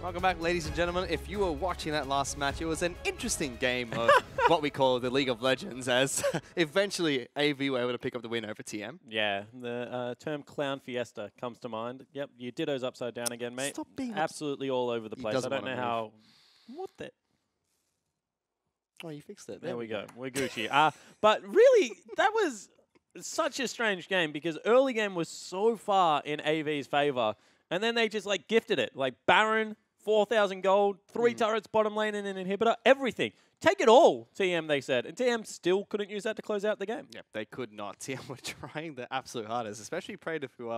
Welcome back, ladies and gentlemen. If you were watching that last match, it was an interesting game of what we call the League of Legends, as eventually AV were able to pick up the win over TM. Yeah, the term Clown Fiesta comes to mind. Yep, you ditto's upside down again, mate. Stop being absolutely all over the place. I don't know how. What the? Oh, you fixed it. There we go. We're Gucci. But really, that was such a strange game because early game was so far in AV's favor, and then they just like gifted it. Like Baron, 4,000 gold, 3 turrets, bottom lane, and an inhibitor, everything. Take it all, TM, they said. And TM still couldn't use that to close out the game. Yep, they could not. TM were trying their absolute hardest, especially Praetor, who,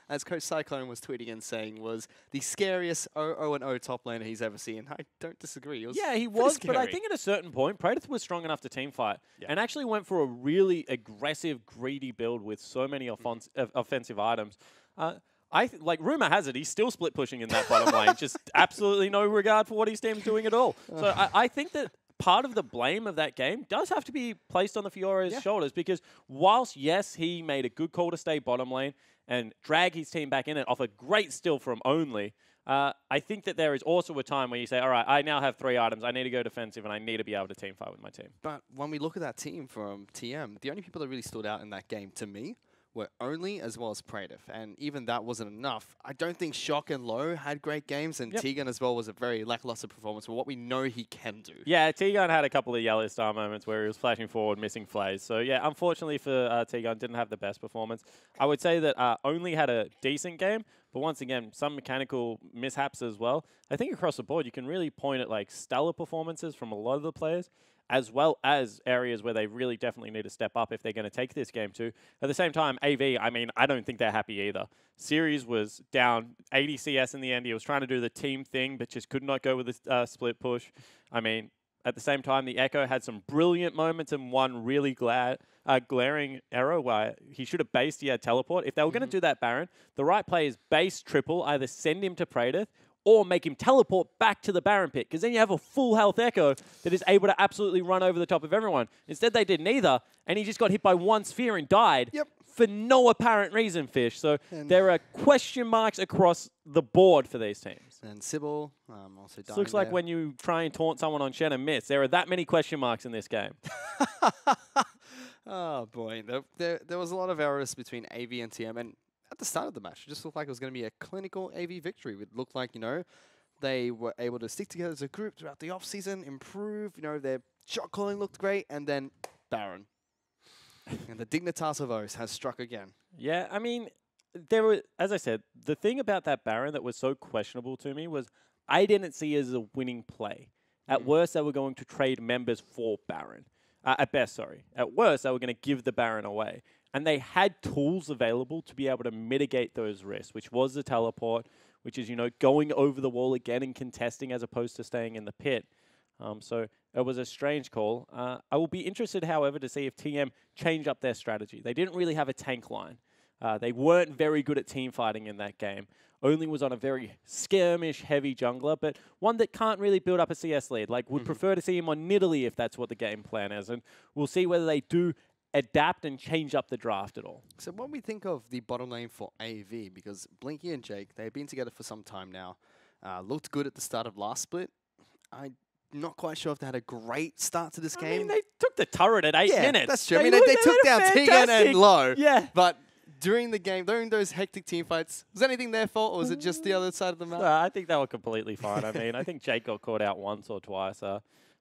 as Coach Cyclone was tweeting and saying, was the scariest 0-0 top laner he's ever seen. I don't disagree. Yeah, he was, but I think at a certain point, Praetor was strong enough to teamfight and actually went for a really aggressive, greedy build with so many offensive items. Like, rumor has it, he's still split pushing in that bottom lane. Just absolutely no regard for what his team's doing at all. So I think that part of the blame of that game does have to be placed on the Fiore's shoulders because whilst, yes, he made a good call to stay bottom lane and drag his team back in it off a great steal from Only, I think that there is also a time where you say, all right, I now have 3 items. I need to go defensive, and I need to be able to team fight with my team. But when we look at that team from TM, the only people that really stood out in that game to me were Only as well as Praetor, and even that wasn't enough. I don't think Shock and Low had great games, and Tegan as well was a very lackluster performance for what we know he can do. Yeah, Tegan had a couple of yellow star moments where he was flashing forward, missing flays. So yeah, unfortunately for Tegan, didn't have the best performance. I would say that Only had a decent game, but once again, some mechanical mishaps as well. I think across the board, you can really point at like stellar performances from a lot of the players, as well as areas where they really definitely need to step up if they're going to take this game too. At the same time, AV, I mean, I don't think they're happy either. Series was down 80 CS in the end. He was trying to do the team thing, but just could not go with the split push. I mean, at the same time, the Echo had some brilliant moments and one really glaring error where he should have based, he had teleport. If they were going to do that Baron, the right play is base triple, either send him to Praetor or make him teleport back to the Baron pit, because then you have a full health Echo that is able to absolutely run over the top of everyone. Instead, they did neither, and he just got hit by one sphere and died for no apparent reason, Fish. So there are question marks across the board for these teams. And Sybil also died. Looks like when you try and taunt someone on Shen and miss, there are that many question marks in this game. Oh, boy. There was a lot of errors between AV and TM, and at the start of the match, it just looked like it was going to be a clinical AV victory. It looked like, you know, they were able to stick together as a group throughout the off-season, improve, you know, their shot calling looked great, and then Baron. And the Dignitas of O's has struck again. Yeah, I mean, there were, as I said, the thing about that Baron that was so questionable to me was I didn't see it as a winning play. At worst, they were going to trade members for Baron. At best, sorry. At worst, they were going to give the Baron away. And they had tools available to be able to mitigate those risks, which was the teleport, which is, you know, going over the wall again and contesting as opposed to staying in the pit. So it was a strange call. I will be interested, however, to see if TM change up their strategy. They didn't really have a tank line. They weren't very good at team fighting in that game. Only was on a very skirmish-heavy jungler, but one that can't really build up a CS lead. Like, would prefer to see him on Nidalee if that's what the game plan is. And we'll see whether they do adapt and change up the draft at all. So when we think of the bottom lane for AV, because Blinky and Jake, they've been together for some time now, looked good at the start of last split. I'm not quite sure if they had a great start to this game. I mean, they took the turret at 8 minutes. That's true. I mean, they took down Tegan and Low. Yeah. But during the game, during those hectic team fights, was anything their fault, or was it just the other side of the map? I think they were completely fine. I mean, I think Jake got caught out once or twice.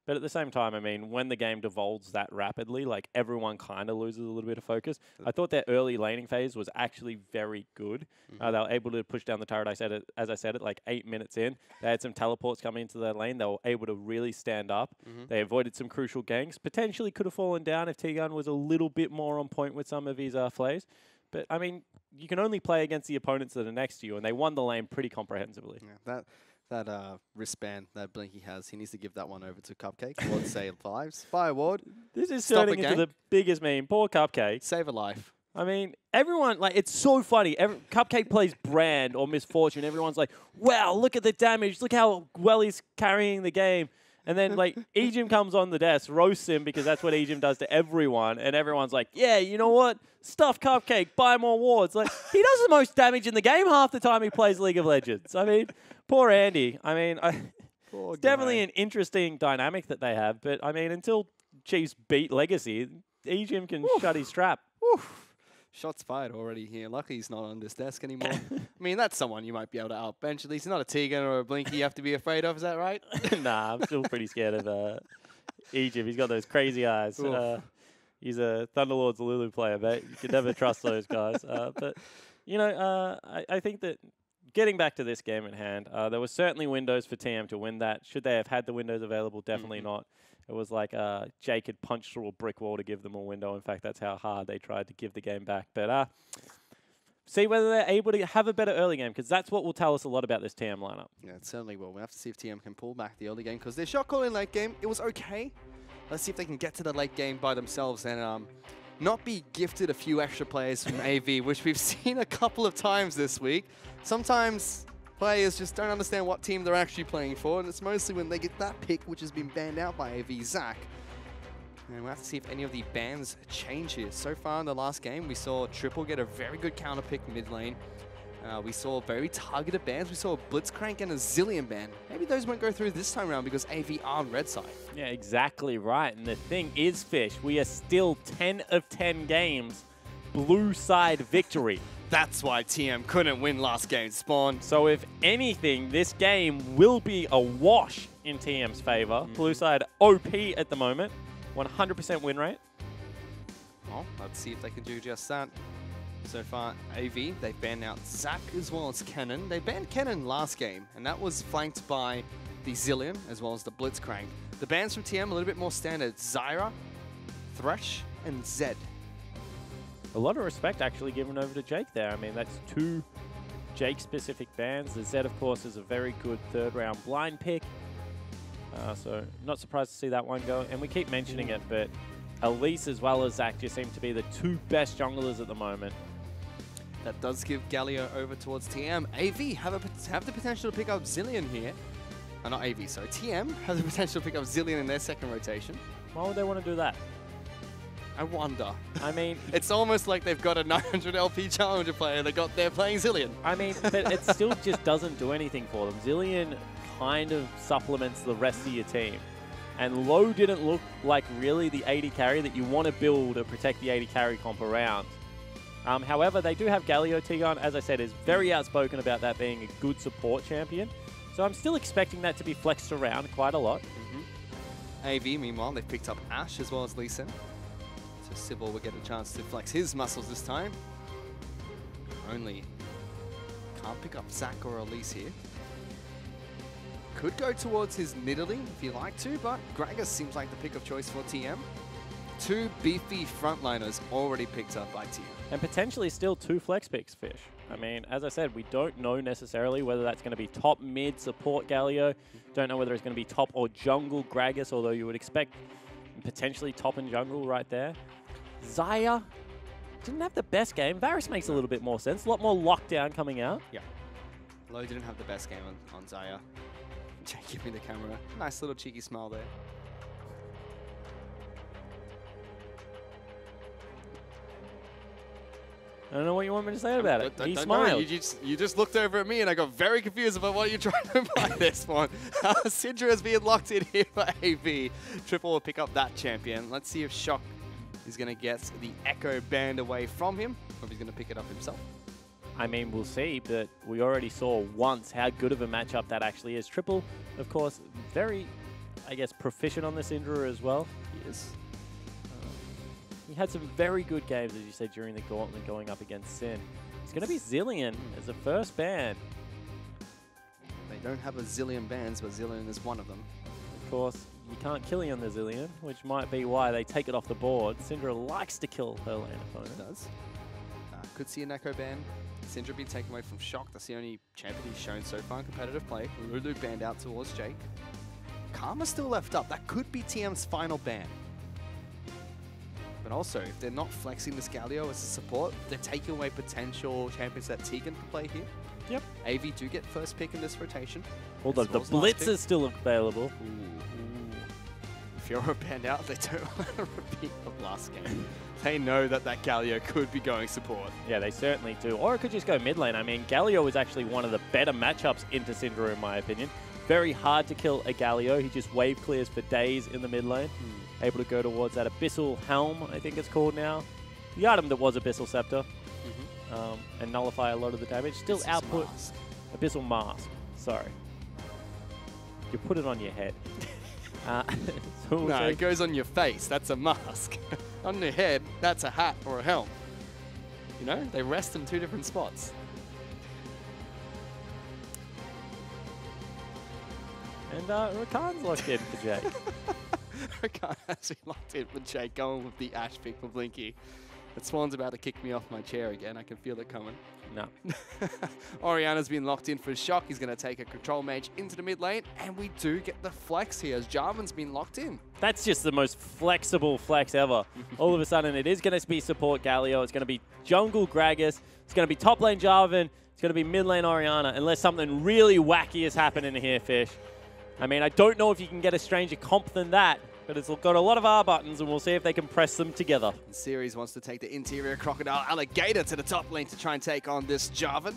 But at the same time, I mean, when the game devolves that rapidly, like everyone kind of loses a little bit of focus. I thought their early laning phase was actually very good. They were able to push down the turret. As I said it, like 8 minutes in. They had some teleports coming into their lane. They were able to really stand up. They avoided some crucial ganks. Potentially could have fallen down if Tegan was a little bit more on point with some of his flays. But, I mean, you can only play against the opponents that are next to you, and they won the lane pretty comprehensively. Yeah, that wristband that Blinky has, he needs to give that one over to Cupcake. Ward save lives. Fire Ward. This is turning into the biggest meme. Poor Cupcake. Save a life. I mean, everyone, like, it's so funny. Cupcake plays Brand or Misfortune. Everyone's like, wow, look at the damage. Look how well he's carrying the game. And then, like, Ejim comes on the desk, roasts him because that's what Ejim does to everyone. And everyone's like, yeah, you know what? Stuff Cupcake, buy more wards. Like, he does the most damage in the game half the time he plays League of Legends. I mean, Poor Andy. I mean, Poor it's definitely guy. an interesting dynamic that they have. But, I mean, until Chiefs beat Legacy, EGM can shut his trap. Oof. Shots fired already here. Lucky he's not on this desk anymore. I mean, that's someone you might be able to outbench. At least he's not a Tegan or a Blinky you have to be afraid of. Is that right? Nah, I'm still pretty scared of Egypt. He's got those crazy eyes. He's a Thunderlords Lulu player, but you can never trust those guys. But, you know, I think that getting back to this game at hand, there were certainly windows for TM to win that. Should they have had the windows available? Definitely not. It was like Jake had punched through a brick wall to give them a window. In fact, that's how hard they tried to give the game back. But see whether they're able to have a better early game, because that's what will tell us a lot about this TM lineup. Yeah, it certainly will. We'll have to see if TM can pull back the early game, because their shot call in late game, it was okay. Let's see if they can get to the late game by themselves and not be gifted a few extra players from AV, which we've seen a couple of times this week. Sometimes players just don't understand what team they're actually playing for, and it's mostly when they get that pick, which has been banned out by AV Zach. And we'll have to see if any of the bans change here. So far in the last game, we saw Triple get a very good counter pick mid lane. We saw very targeted bans. We saw a Blitzcrank and a Zillion ban. Maybe those won't go through this time around because AV are on red side. Yeah, exactly right. And the thing is, Fish, we are still 10 of 10 games blue side victory. That's why TM couldn't win last game, Spawn. So if anything, this game will be a wash in TM's favor. Blue side OP at the moment, 100% win rate. Well, let's see if they can do just that. So far, AV, they've banned out Zach as well as Cannon. They banned Cannon last game, and that was flanked by the Zillion as well as the Blitzcrank. The bans from TM a little bit more standard. Zyra, Thresh, and Zed. A lot of respect actually given over to Jake there. I mean, that's 2 Jake-specific bans. The Zed, of course, is a very good third-round blind pick. So not surprised to see that one go. And we keep mentioning it, but Elise as well as Zach just seem to be the 2 best junglers at the moment. That does give Galio over towards TM. AV have the potential to pick up Zillion here. Not AV, sorry. TM has the potential to pick up Zillion in their second rotation. Why would they want to do that? I wonder. I mean, it's almost like they've got a 900 LP challenger player they're playing Zillion. I mean, but it still just doesn't do anything for them. Zillion kind of supplements the rest of your team. And Low didn't look like really the 80 carry that you want to build or protect the 80 carry comp around. However, they do have Galio. Tigon, as I said, is very outspoken about that being a good support champion. So I'm still expecting that to be flexed around quite a lot. AV, meanwhile, they've picked up Ashe as well as Lee Sin. So Sybil will get a chance to flex his muscles this time. Only can't pick up Zach or Elise here. Could go towards his Nidalee if you like to, but Gragas seems like the pick of choice for TM. 2 beefy frontliners already picked up by TM. And potentially still 2 flex picks, Fish. I mean, as I said, we don't know necessarily whether that's going to be top mid support Galio. Don't know whether it's going to be top or jungle Gragas, although you would expect potentially top and jungle right there. Xayah didn't have the best game. Varus makes a little bit more sense. A lot more lockdown coming out. Yeah. Low didn't have the best game on Xayah. Jake, give me the camera. Nice little cheeky smile there. I don't know what you want me to say about it. He smiled. You just looked over at me and I got very confused about what you're trying to imply this one. Syndra is being locked in here for AV. Triple will pick up that champion. Let's see if Shock is going to get the Echo banned away from him, or if he's going to pick it up himself. I mean, we'll see, but we already saw once how good of a matchup that actually is. Triple, of course, very, I guess, proficient on the Syndra as well. He is. He had some very good games, as you said, during the gauntlet going up against Sin. It's going to be Zillion as the first ban. They don't have a zillion bans, but Zillion is one of them. Of course, you can't kill on the Zillion, which might be why they take it off the board. Syndra likes to kill her lane opponent. It does. Could see an Echo ban. Syndra being taken away from Shock. That's the only champion he's shown so far in competitive play. Lulu banned out towards Jake. Karma still left up. That could be TM's final ban. But also, if they're not flexing this Galio as a support, they're taking away potential champions that Tegan can play here. Yep. AV do get first pick in this rotation. Although the Blitz is still available. Ooh. If Fiora banned out, they don't want to repeat of last game. They know that that Galio could be going support. Yeah, they certainly do. Or it could just go mid lane. I mean, Galio is actually one of the better matchups into Syndra, in my opinion. Very hard to kill a Galio. He just wave clears for days in the mid lane. Able to go towards that Abyssal Helm, I think it's called now. The item that was Abyssal Scepter. And nullify a lot of the damage. Still Abyssal output mask. Abyssal Mask. Sorry. You put it on your head. So we'll no, it goes on your face. That's a mask. On your head, that's a hat or a helm. You know, they rest in two different spots. And Rakan's locked in for Jake. Rakan has been locked in for Jake, going with the Ash pick for Blinky. That Swan's about to kick me off my chair again. I can feel it coming. No. Oriana's been locked in for Shock. He's going to take a control mage into the mid lane. And we do get the flex here as Jarvan's been locked in. That's just the most flexible flex ever. All of a sudden, it is going to be support Galio. It's going to be jungle Gragas. It's going to be top lane Jarvan. It's going to be mid lane Oriana, unless something really wacky is happening here, Fish. I mean, I don't know if you can get a stranger comp than that, but it's got a lot of R buttons, and we'll see if they can press them together. The series wants to take the interior Crocodile Alligator to the top lane to try and take on this Jarvan.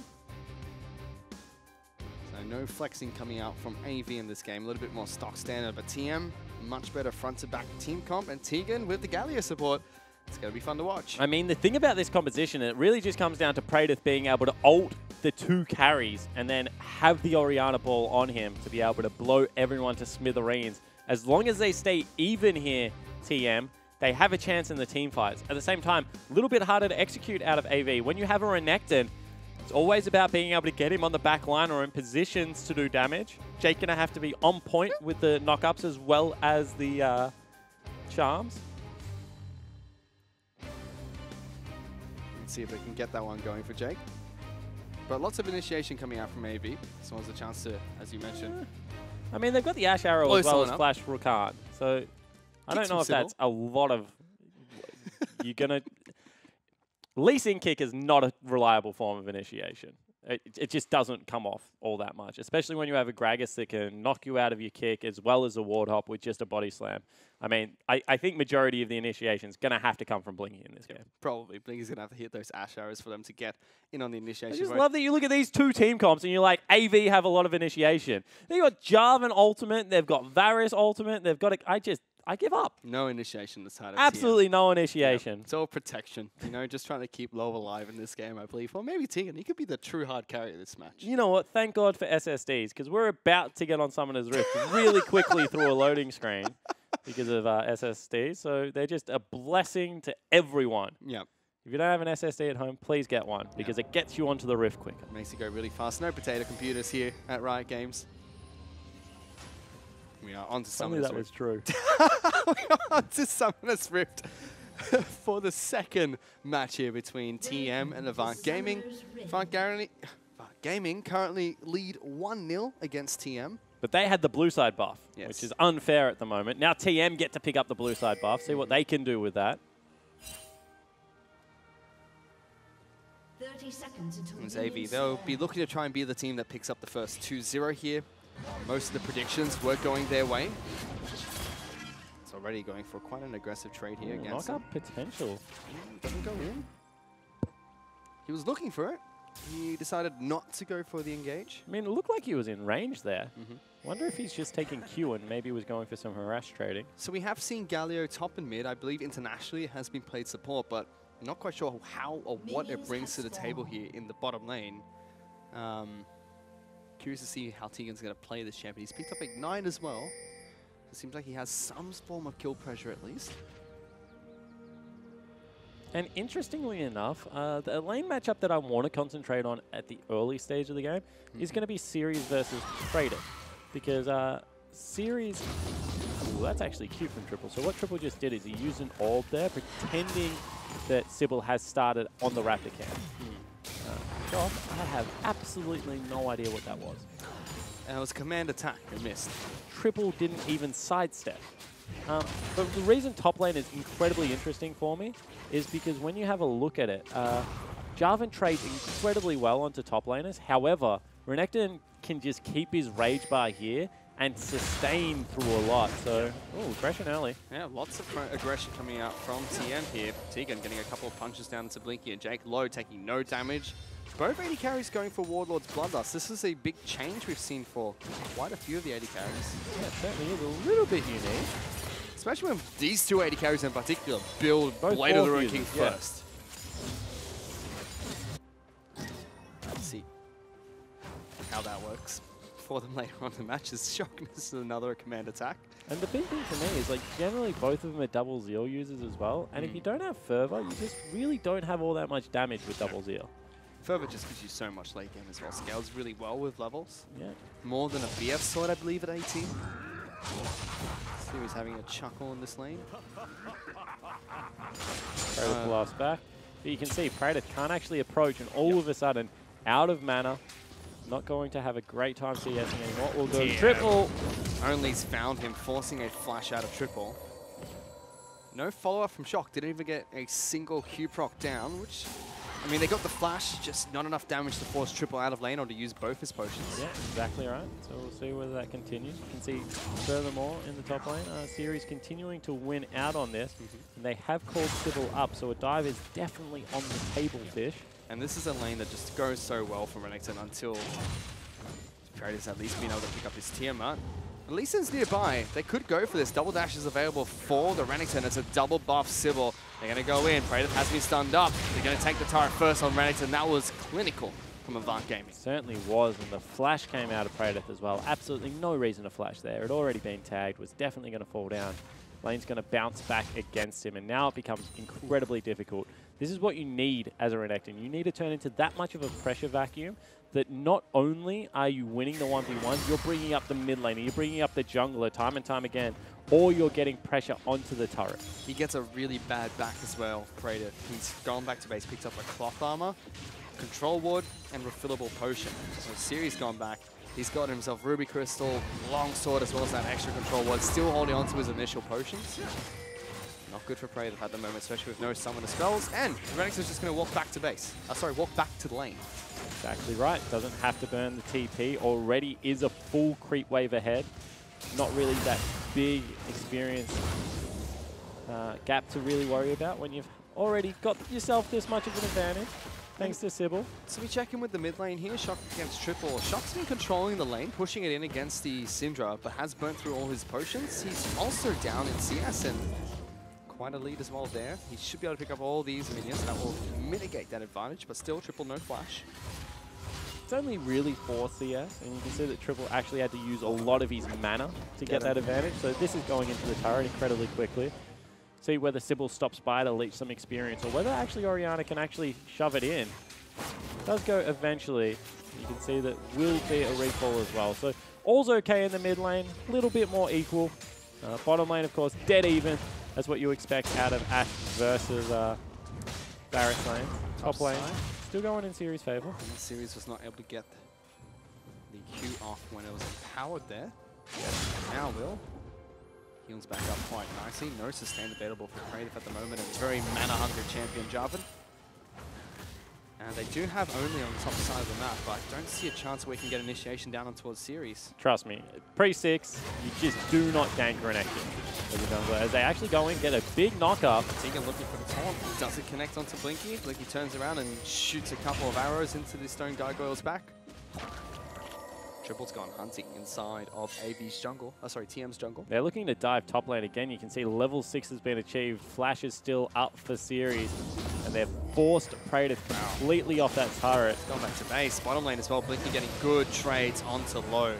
So no flexing coming out from AV in this game. A little bit more stock standard, but TM, much better front to back team comp, and Tegan with the Galio support. It's going to be fun to watch. I mean, the thing about this composition, it really just comes down to Praedyth being able to ult the two carries and then have the Oriana ball on him to be able to blow everyone to smithereens. As long as they stay even here, TM, they have a chance in the team fights. At the same time, a little bit harder to execute out of AV. When you have a Renekton, it's always about being able to get him on the back line or in positions to do damage. Jake going to have to be on point with the knockups as well as the charms. Let's see if they can get that one going for Jake. But lots of initiation coming out from AV. So there's a chance to, as you mentioned. I mean, they've got the Ash Arrow as well as Flash Rakan. So I don't know if that's a lot of... You're going to... Lee Sin Kick is not a reliable form of initiation. It just doesn't come off all that much, especially when you have a Gragas that can knock you out of your kick as well as a ward hop with just a body slam. I mean, I think majority of the initiation is going to have to come from Blinky in this game. Probably. Blinky's going to have to hit those Ash arrows for them to get in on the initiation. I just love that you look at these two team comps and you're like, AV have a lot of initiation. They've got Jarvan ultimate, they've got Varus ultimate, they've got I give up. No initiation this side of Absolutely TM. no initiation. Yeah, it's all protection. You know, just trying to keep low alive in this game, I believe. Or maybe Tegan. He could be the true hard carry of this match. You know what? Thank God for SSDs, because we're about to get on Summoner's Rift really quickly through a loading screen because of SSDs. So they're just a blessing to everyone. Yeah. If you don't have an SSD at home, please get one, because it gets you onto the Rift quicker. It makes it go really fast. No potato computers here at Riot Games. We are on to Summoner's Rift. Was true. We are on to Summoner's Rift for the second match here between TM and Avant Gaming. Avant Gaming currently lead 1-0 against TM. But they had the blue side buff, yes, which is unfair at the moment. Now TM get to pick up the blue side buff, see what they can do with that. 30 seconds until It's AV. They'll be looking to try and be the team that picks up the first 2-0 here. Most of the predictions were going their way. It's already going for quite an aggressive trade here against knock up potential. Doesn't go in. He was looking for it. He decided not to go for the engage. I mean, it looked like he was in range there. Wonder if he's just taking Q and maybe was going for some harass trading. So we have seen Galio top and mid. I believe internationally it has been played support, but I'm not quite sure how or what it brings to the table here in the bottom lane. Curious to see how Tegan's going to play this champion. He's picked up Ignite as well. It seems like he has some form of kill pressure at least. And interestingly enough, the lane matchup that I want to concentrate on at the early stage of the game is going to be Series versus Praedyth. Because Series... Ooh, that's actually cute from Triple. So what Triple just did is he used an orb there, pretending that Sybil has started on the Raptor camp. Gosh, I have absolutely no idea what that was. And it was command attack and missed. Triple didn't even sidestep. But the reason top lane is incredibly interesting for me is because when you have a look at it, Jarvan trades incredibly well onto top laners. However, Renekton can just keep his rage bar here and sustain through a lot. So, aggression early. Yeah, lots of aggression coming out from TM here. Tegan getting a couple of punches down to Blinky and Jake Low taking no damage. Both AD carries going for Warlord's Bloodlust. This is a big change we've seen for quite a few of the AD carries. Yeah, it certainly is a little bit unique. Especially when these two AD carries in particular build Both Blade of the Ruin users, King yeah. first. Let's see how that works for them later on in the match. As Shock misses another command attack. And the big thing for me is, like, generally both of them are double Zeal users as well. And if you don't have Fervor, you just really don't have all that much damage with double Zeal. Fervor just gives you so much late game as well. Scales really well with levels. Yeah. More than a BF sword, I believe, at 18. Series having a chuckle in this lane. Praetor laughs back. But you can see Praetor can't actually approach, and all of a sudden, out of mana, not going to have a great time CSing anymore. We'll go triple. Only's found him, forcing a flash out of triple. No follow-up from Shock. Didn't even get a single Q proc down, which, I mean, they got the flash, just not enough damage to force triple out of lane or to use both his potions. Yeah, exactly right. So we'll see whether that continues. You can see furthermore in the top lane, Series continuing to win out on this. And they have called Sybil up, so a dive is definitely on the table, Fish. And this is a lane that just goes so well for Renekton until Praetor's at least been able to pick up his Tiamat. Lee Sin's nearby. They could go for this. Double dash is available for the Renekton. It's a double buff Sybil. They're going to go in. Praetor has been stunned up. They're going to take the turret first on Renekton. That was clinical from Avant Gaming. Certainly was, and the flash came out of Praetor as well. Absolutely no reason to flash there. It had already been tagged, was definitely going to fall down. Lane's going to bounce back against him, and now it becomes incredibly difficult. This is what you need as a Renekton. You need to turn into that much of a pressure vacuum that not only are you winning the 1v1s, you're bringing up the mid laner, you're bringing up the jungler time and time again, or you're getting pressure onto the turret. He gets a really bad back as well, Praetor. He's gone back to base, picked up a cloth armor, control ward, and refillable potion. So Series gone back. He's got himself Ruby Crystal, long sword, as well as that extra control ward, still holding on to his initial potions. Not good for Praetor at the moment, especially with no summoner spells. And Renekton's is just going to walk back to base. Walk back to the lane. Exactly right. Doesn't have to burn the TP. Already is a full creep wave ahead. Not really that big experience gap to really worry about when you've already got yourself this much of an advantage. Thanks to Sybil. So we check in with the mid lane here. Shock against triple. Shock's been controlling the lane, pushing it in against the Syndra, but has burnt through all his potions. He's also down in CS and quite a lead as well there. He should be able to pick up all these minions. That will mitigate that advantage, but still triple no flash. It's only really 4 CS, and you can see that Triple actually had to use a lot of his mana to get that advantage. So this is going into the turret incredibly quickly. See whether Sybil stops by to leech some experience, or whether actually Orianna can actually shove it in. It does go eventually. You can see that will be a recall as well. So all's okay in the mid lane, a little bit more equal. Bottom lane, of course, dead even. That's what you expect out of Ashe versus Barrett's lane. Top lane. Still going in Series' favor. And the Series was not able to get the Q off when it was empowered there. Now will. Heals back up quite nicely. No sustain available for Praetor at the moment. A very mana-hungry champion, Jarvan. And they do have only on the top side of the map, but I don't see a chance where we can get initiation down on towards Series. Trust me, pre-6, you just do not gank Renekton as they actually go in, get a big knock-up. Tegan looking for the taunt. Does it connect onto Blinky? Blinky turns around and shoots a couple of arrows into the Stone Gargoyle's back. Triple's gone hunting inside of AV's jungle. TM's jungle. They're looking to dive top lane again. You can see level 6 has been achieved. Flash is still up for Series. And they've forced Praetor completely off that turret. Gone back to base. Bottom lane as well. Blinky getting good trades onto low.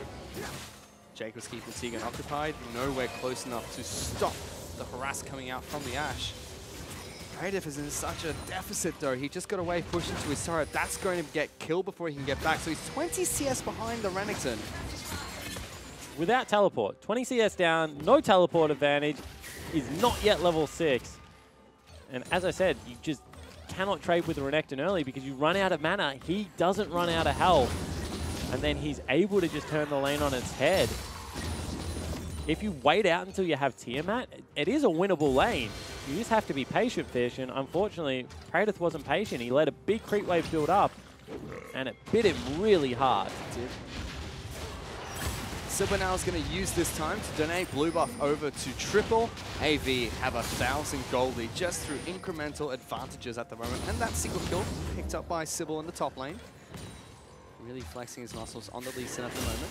Jake was keeping Tegan occupied. Nowhere close enough to stop the harass coming out from the Ashe. Praetor is in such a deficit though. He just got away, pushed into his turret. That's going to get killed before he can get back. So he's 20 CS behind the Renekton. Without teleport. 20 CS down, no teleport advantage. Is not yet level 6. And as I said, you just cannot trade with Renekton early because you run out of mana. He doesn't run out of health. And then he's able to just turn the lane on its head. If you wait out until you have Tiamat, it is a winnable lane. You just have to be patient, Fish, and unfortunately, Praetor wasn't patient. He let a big creep wave build up, and it bit him really hard. Silver now is going to use this time to donate blue buff over to Triple. AV have 1,000 gold lead just through incremental advantages at the moment. And that single kill picked up by Sybil in the top lane. Really flexing his muscles on the Lee Sin at the moment.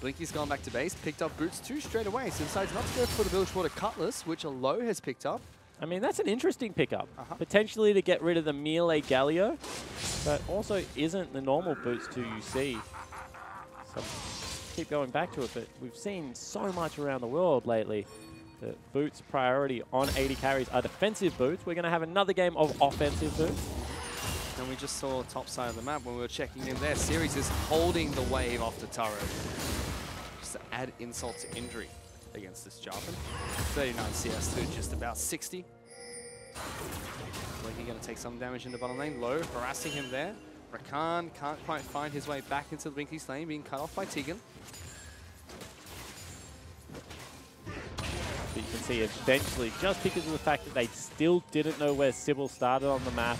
Blinky's gone back to base, picked up Boots 2 straight away, so decides not to go for the Bilgewater Cutlass, which a low has picked up. I mean, that's an interesting pickup. Potentially to get rid of the melee Galio, but also isn't the normal Boots 2 you see. So keep going back to it, but we've seen so much around the world lately that Boots' priority on 80 carries are defensive Boots. We're going to have another game of offensive Boots. And we just saw top side of the map when we were checking in there. Series is holding the wave off the turret. Just to add insult to injury against this Jarvan. 39 CS to just about 60. Blinky going to take some damage in the bottom lane. Low, harassing him there. Rakan can't quite find his way back into the Blinky's lane, being cut off by Tegan. But you can see eventually, just because of the fact that they still didn't know where Sybil started on the map,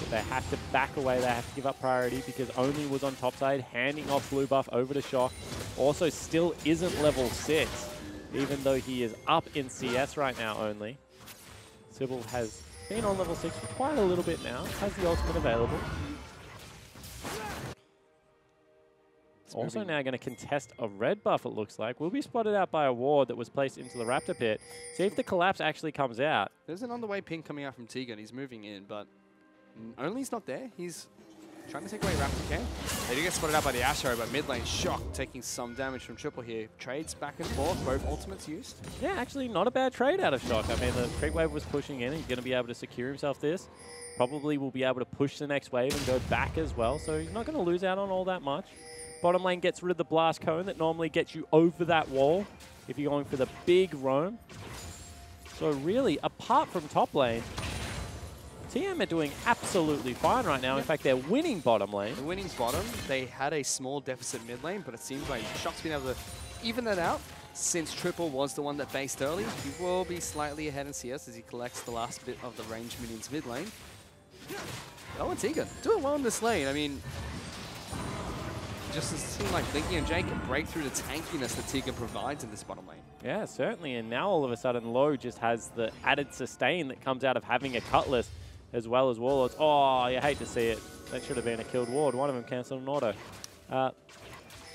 that they have to back away, they have to give up priority because Only was on top side, handing off blue buff over to Shock. Also still isn't level 6, even though he is up in CS right now only. Sybil has been on level 6 for quite a little bit now, has the ultimate available. Also now going to contest a red buff, it looks like. Will be spotted out by a ward that was placed into the Raptor pit. See if the collapse actually comes out. There's an underway ping coming out from Tegan. He's moving in, but Only's not there. He's trying to take away Raptor King. They do get spotted out by the Asho, but mid lane Shock taking some damage from Triple here. Trades back and forth, both ultimates used. Yeah, actually not a bad trade out of Shock. I mean, the creep wave was pushing in. He's going to be able to secure himself this. Probably will be able to push the next wave and go back as well, so he's not going to lose out on all that much. Bottom lane gets rid of the blast cone that normally gets you over that wall if you're going for the big roam. So really, apart from top lane, TM are doing absolutely fine right now. In fact, they're winning bottom lane. They're winning bottom. They had a small deficit mid lane, but it seems like Shock's been able to even that out. Since Triple was the one that based early, he will be slightly ahead in CS as he collects the last bit of the range minions mid lane. Oh, and Tegan doing well in this lane. I mean, just seems like Blinky and Jake can break through the tankiness that Tegan provides in this bottom lane. Yeah, certainly. And now all of a sudden, Low just has the added sustain that comes out of having a Cutlass as well as Warlords. Oh, you hate to see it. That should have been a killed ward. One of them cancelled an auto. But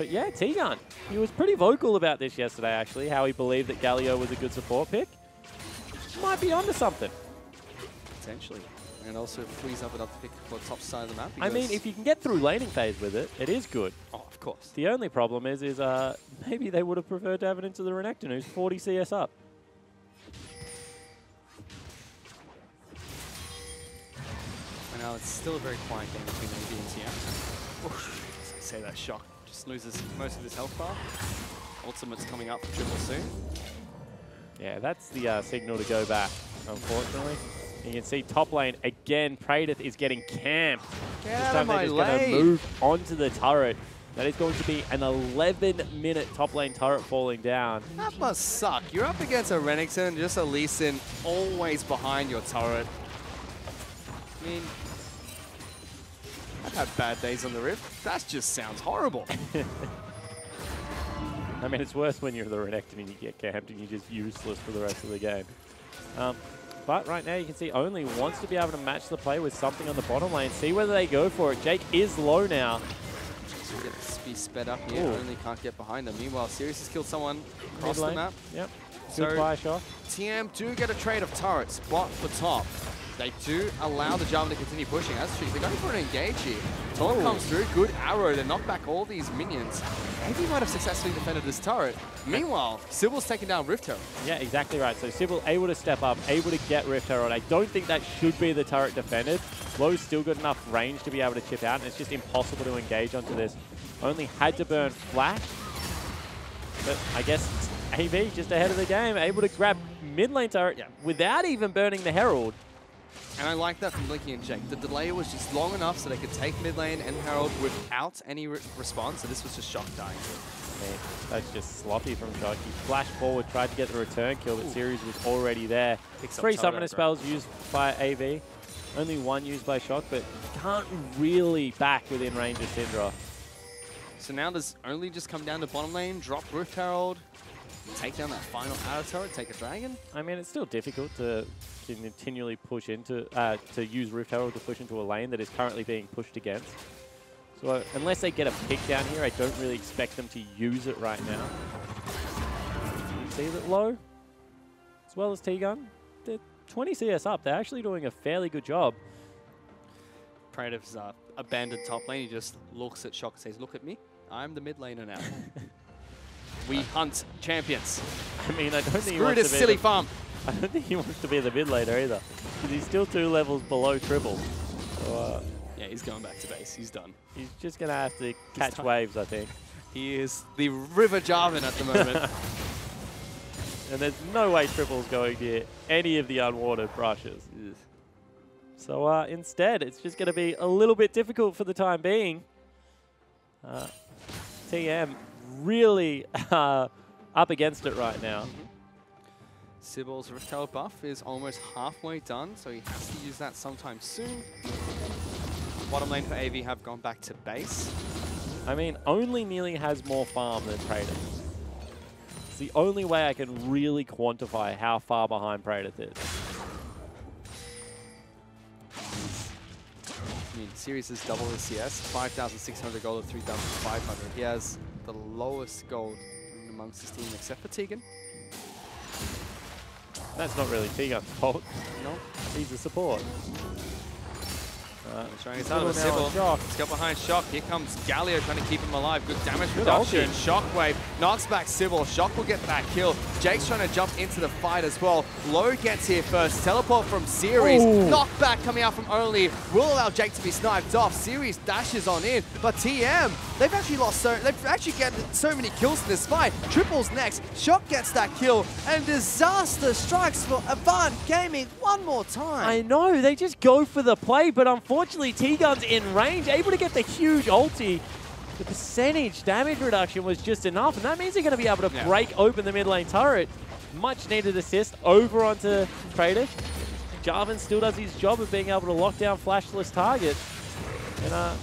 yeah, Tegan, he was pretty vocal about this yesterday, actually, how he believed that Galio was a good support pick. Might be onto something. Potentially. And also frees up another pick for the top side of the map. I mean, if you can get through laning phase with it, it is good. Oh, of course. The only problem is maybe they would have preferred to have it into the Renekton, who's 40 CS up. And now it's still a very quiet game between AV and TM. Oof, say that Shock just loses most of his health bar. Ultimate's coming up for Triple soon. Yeah, that's the signal to go back, unfortunately. You can see top lane again. Praedyth is getting camped. Get this out time of my they're just going to lane. move onto the turret. That is going to be an 11-minute top lane turret falling down. That must suck. You're up against a Renekton, just a Lee Sin, always behind your turret. I mean, I've had bad days on the Rift. That just sounds horrible. I mean, it's worse when you're the Renekton and you get camped and you're just useless for the rest of the game. But right now you can see Only wants to be able to match the play with something on the bottom lane. See whether they go for it. Jake is low now. So gets be sped up here. Ooh. Only can't get behind them. Meanwhile, Sirius has killed someone across the map. Yep. So Goodbye, Shock. TM do get a trade of turrets, bot for top. They do allow the Jarvan to continue pushing. That's true. They're going for an engage here. Taunt comes through. Good arrow to knock back all these minions. Maybe might have successfully defended this turret. Meanwhile, Sybil's taking down Rift Herald. Yeah, exactly right. So Sybil able to step up, able to get Rift Herald. I don't think that should be the turret defended. Low's still got enough range to be able to chip out, and it's just impossible to engage onto this. Only had to burn Flash. But I guess AV just ahead of the game, able to grab mid lane turret without even burning the Herald. And I like that from Blinky and Jake. The delay was just long enough so they could take mid lane and Herald without any response, so this was just Shock dying. Man, that's just sloppy from Shock. He flashed forward, tried to get the return kill, but Series was already there. 3 summoner spells used by AV. Only 1 used by Shock, but can't really back within range of Syndra. So now there's only just come down to bottom lane, drop Rift Herald, take down that final outer turret, take a dragon. I mean, it's still difficult to continually push into, to use Rift Herald to push into a lane that is currently being pushed against. So unless they get a pick down here, I don't really expect them to use it right now. You see that low, as well as T-Gun. They're 20 CS up. They're actually doing a fairly good job. Praetor's abandoned top lane. He just looks at Shock and says, look at me. I'm the mid laner now. We hunt champions. I mean, I don't think Screw he wants this to be silly farm. I don't think he wants to be the mid laner either, because he's still 2 levels below triple. So, yeah, he's going back to base. He's done. he's just going to have to catch waves, I think. He is the River Jarvan at the moment. And there's no way triple's going near any of the unwatered brushes. So instead, it's just going to be a little bit difficult for the time being. TM really up against it right now. Sybil's Rift Herald buff is almost halfway done, so he has to use that sometime soon. Bottom lane for AV have gone back to base. I mean, only Neely has more farm than Praetor. It's the only way I can really quantify how far behind Praetor is. I mean, Series is double his CS, 5,600 gold to 3,500. He has the lowest gold amongst his team except for Tegan. That's not really T-Gun's fault. No. He's a support. Trying his out with Sybil. Let's go behind Shock. Here comes Galio trying to keep him alive. Good damage reduction. Shockwave knocks back Sybil. Shock will get that kill. Jake's trying to jump into the fight as well. Low gets here first. Teleport from Series. Knockback coming out from Only will allow Jake to be sniped off. Series dashes on in, but TM, they've actually gotten so many kills in this fight. Triple's next. Shock gets that kill, and disaster strikes for Avant Gaming one more time. I know, they just go for the play, but unfortunately T-Gun's in range, able to get the huge ulti. The percentage damage reduction was just enough, and that means they're going to be able to break open the mid lane turret. Much needed assist over onto Praetor. Jarvan still does his job of being able to lock down flashless targets. And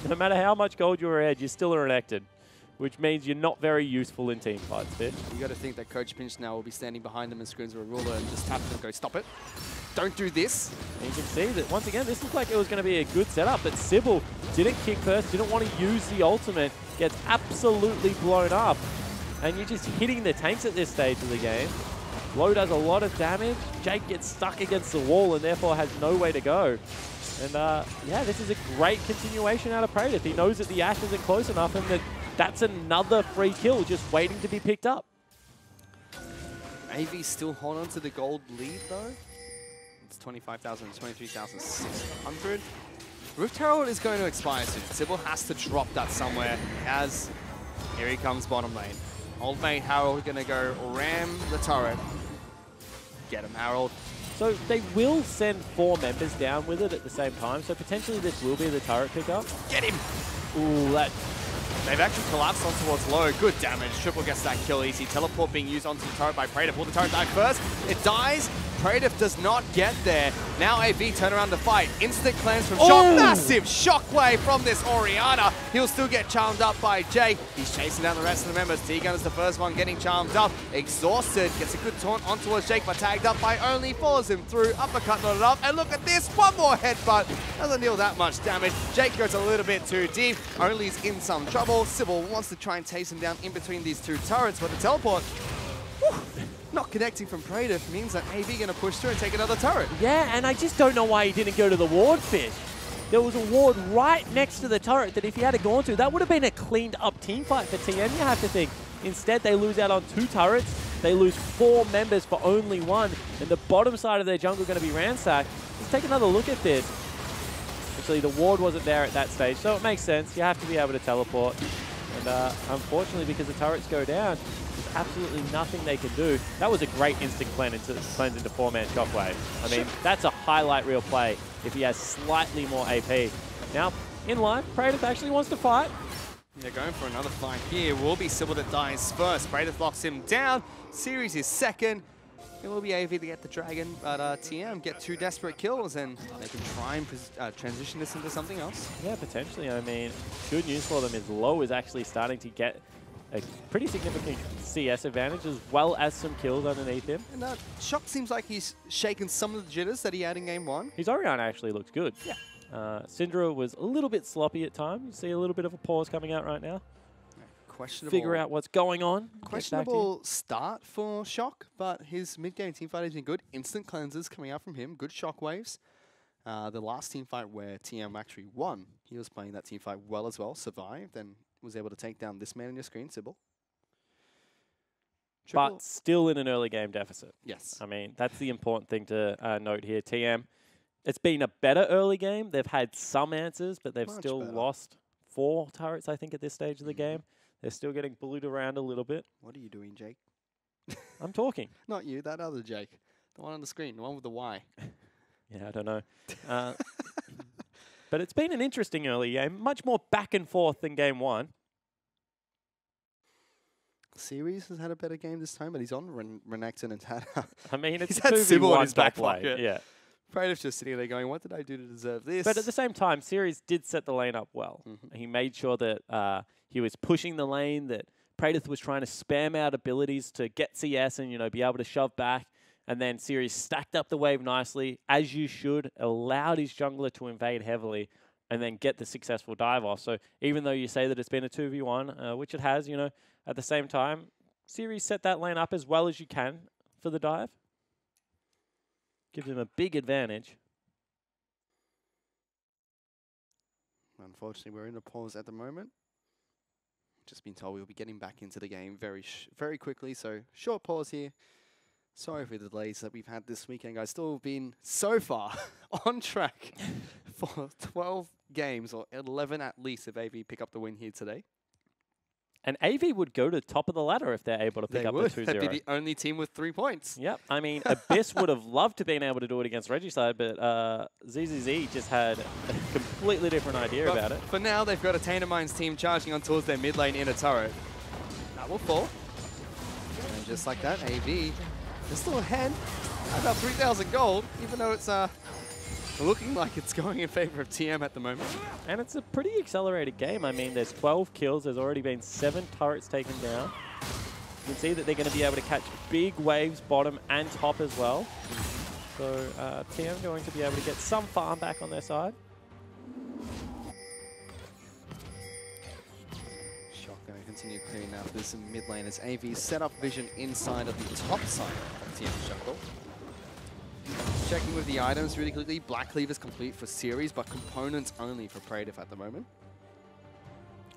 no matter how much gold you're ahead, you still are elected, which means you're not very useful in team fights, Fish. You got to think that Coach Pinch now will be standing behind them and screams with a ruler and just tap them and go, stop it. Don't do this. And you can see that, once again, this looked like it was going to be a good setup, but Sybil didn't kick first, didn't want to use the ultimate, gets absolutely blown up. And you're just hitting the tanks at this stage of the game. Low does a lot of damage. Jake gets stuck against the wall and therefore has no way to go. And yeah, this is a great continuation out of Praetor. He knows that the Ashe isn't close enough and that that's another free kill just waiting to be picked up. AV still hold on to the gold lead though. It's 25,000, 23,600. Rift Herald is going to expire soon. Sybil has to drop that somewhere as here he comes bottom lane. Old mate Harold going to go ram the turret. Get him, Harold. So they will send 4 members down with it at the same time, so potentially this will be the turret pickup. Get him! Ooh, that... They've actually collapsed on towards low. Good damage. Triple gets that kill easy. Teleport being used onto the turret by Praetor. Pull the turret back first. It dies. Praetor does not get there. Now AV turn around to fight. Instant cleanse from Shock. Massive shockwave from this Orianna. He'll still get charmed up by Jake. He's chasing down the rest of the members. T-Gun is the first one getting charmed up. Exhausted. Gets a good taunt on towards Jake, but tagged up by Only. Follows him through. Uppercut not enough. And look at this. One more headbutt. Doesn't deal that much damage. Jake goes a little bit too deep. Only's in some trouble. Sybil wants to try and chase him down in between these 2 turrets, but the teleport not connecting from Praetor means that AV going to push through and take another turret. Yeah, and I just don't know why he didn't go to the ward, Fish. There was a ward right next to the turret that if he had gone to, that would have been a cleaned up team fight for TM, you have to think. Instead, they lose out on 2 turrets. They lose 4 members for only 1. And the bottom side of their jungle going to be ransacked. Let's take another look at this. Actually, the ward wasn't there at that stage, so it makes sense. You have to be able to teleport. And unfortunately, because the turrets go down, there's absolutely nothing they can do. That was a great instant cleanse into 4-man shockwave. I mean, that's a highlight reel play if he has slightly more AP. Now, in line, Praetor actually wants to fight. They're going for another fight here. Will be Sybil that dies first. Praetor locks him down. Series is second. It will be AV to get the dragon, but TM get 2 desperate kills, and they can try and transition this into something else. Yeah, potentially. I mean, good news for them is Low is actually starting to get a pretty significant CS advantage, as well as some kills underneath him. And Shock seems like he's shaken some of the jitters that he had in game 1. His Orion actually looks good. Yeah. Syndra was a little bit sloppy at times. You see a little bit of a pause coming out right now. Questionable. Figure out what's going on. Questionable start for Shock, but his mid-game teamfight has been good. Instant cleanses coming out from him. Good shockwaves. The last teamfight where TM actually won, he was playing that teamfight well as well. Survived and was able to take down this man on your screen, Sybil. But still in an early game deficit. Yes. I mean, that's the important thing to note here. TM, it's been a better early game. They've had some answers, but they've Much still better. lost 4 turrets, I think, at this stage of the game. They're still getting bullied around a little bit. What are you doing, Jake? I'm talking. Not you, that other Jake. The one on the screen, the one with the Y. Yeah, I don't know. But it's been an interesting early game. Much more back and forth than game 1. Series has had a better game this time, but he's on Renekton and had. I mean, it's he's had 2v1 Sybil in his back top lane. pocket. Yeah. Praetor's just sitting there going, what did I do to deserve this? But at the same time, Series did set the lane up well. He made sure that he was pushing the lane, that Praetor was trying to spam out abilities to get CS and, you know, be able to shove back. And then Series stacked up the wave nicely, as you should, allowed his jungler to invade heavily, and then get the successful dive off. So even though you say that it's been a 2v1, which it has, you know, at the same time, Series set that lane up as well as you can for the dive. Gives him a big advantage. Unfortunately, we're in a pause at the moment. Just been told we'll be getting back into the game very quickly, so short pause here. Sorry for the delays that we've had this weekend, guys. Still been so far on track for 12 games, or 11 at least if AV pick up the win here today. And AV would go to the top of the ladder if they're able to pick up the 2-0. They'd be the only team with 3 points. Yep. I mean, Abyss would have loved to been able to do it against Regicide, but ZZZ just had a completely different idea about it. For now, they've got a Taintermine's team charging on towards their mid lane in a turret. That will fall. And just like that, AV is still ahead. About 3,000 gold, even though it's looking like it's going in favor of TM at the moment. And it's a pretty accelerated game. I mean, there's 12 kills. There's already been 7 turrets taken down. You can see that they're going to be able to catch big waves bottom and top as well. So TM going to be able to get some farm back on their side. Shock going to continue clearing out this mid lane as AV set up vision inside of the top side of TM's jungle. Checking with the items really quickly. Black Cleave is complete for Series, but components only for Praetor at the moment.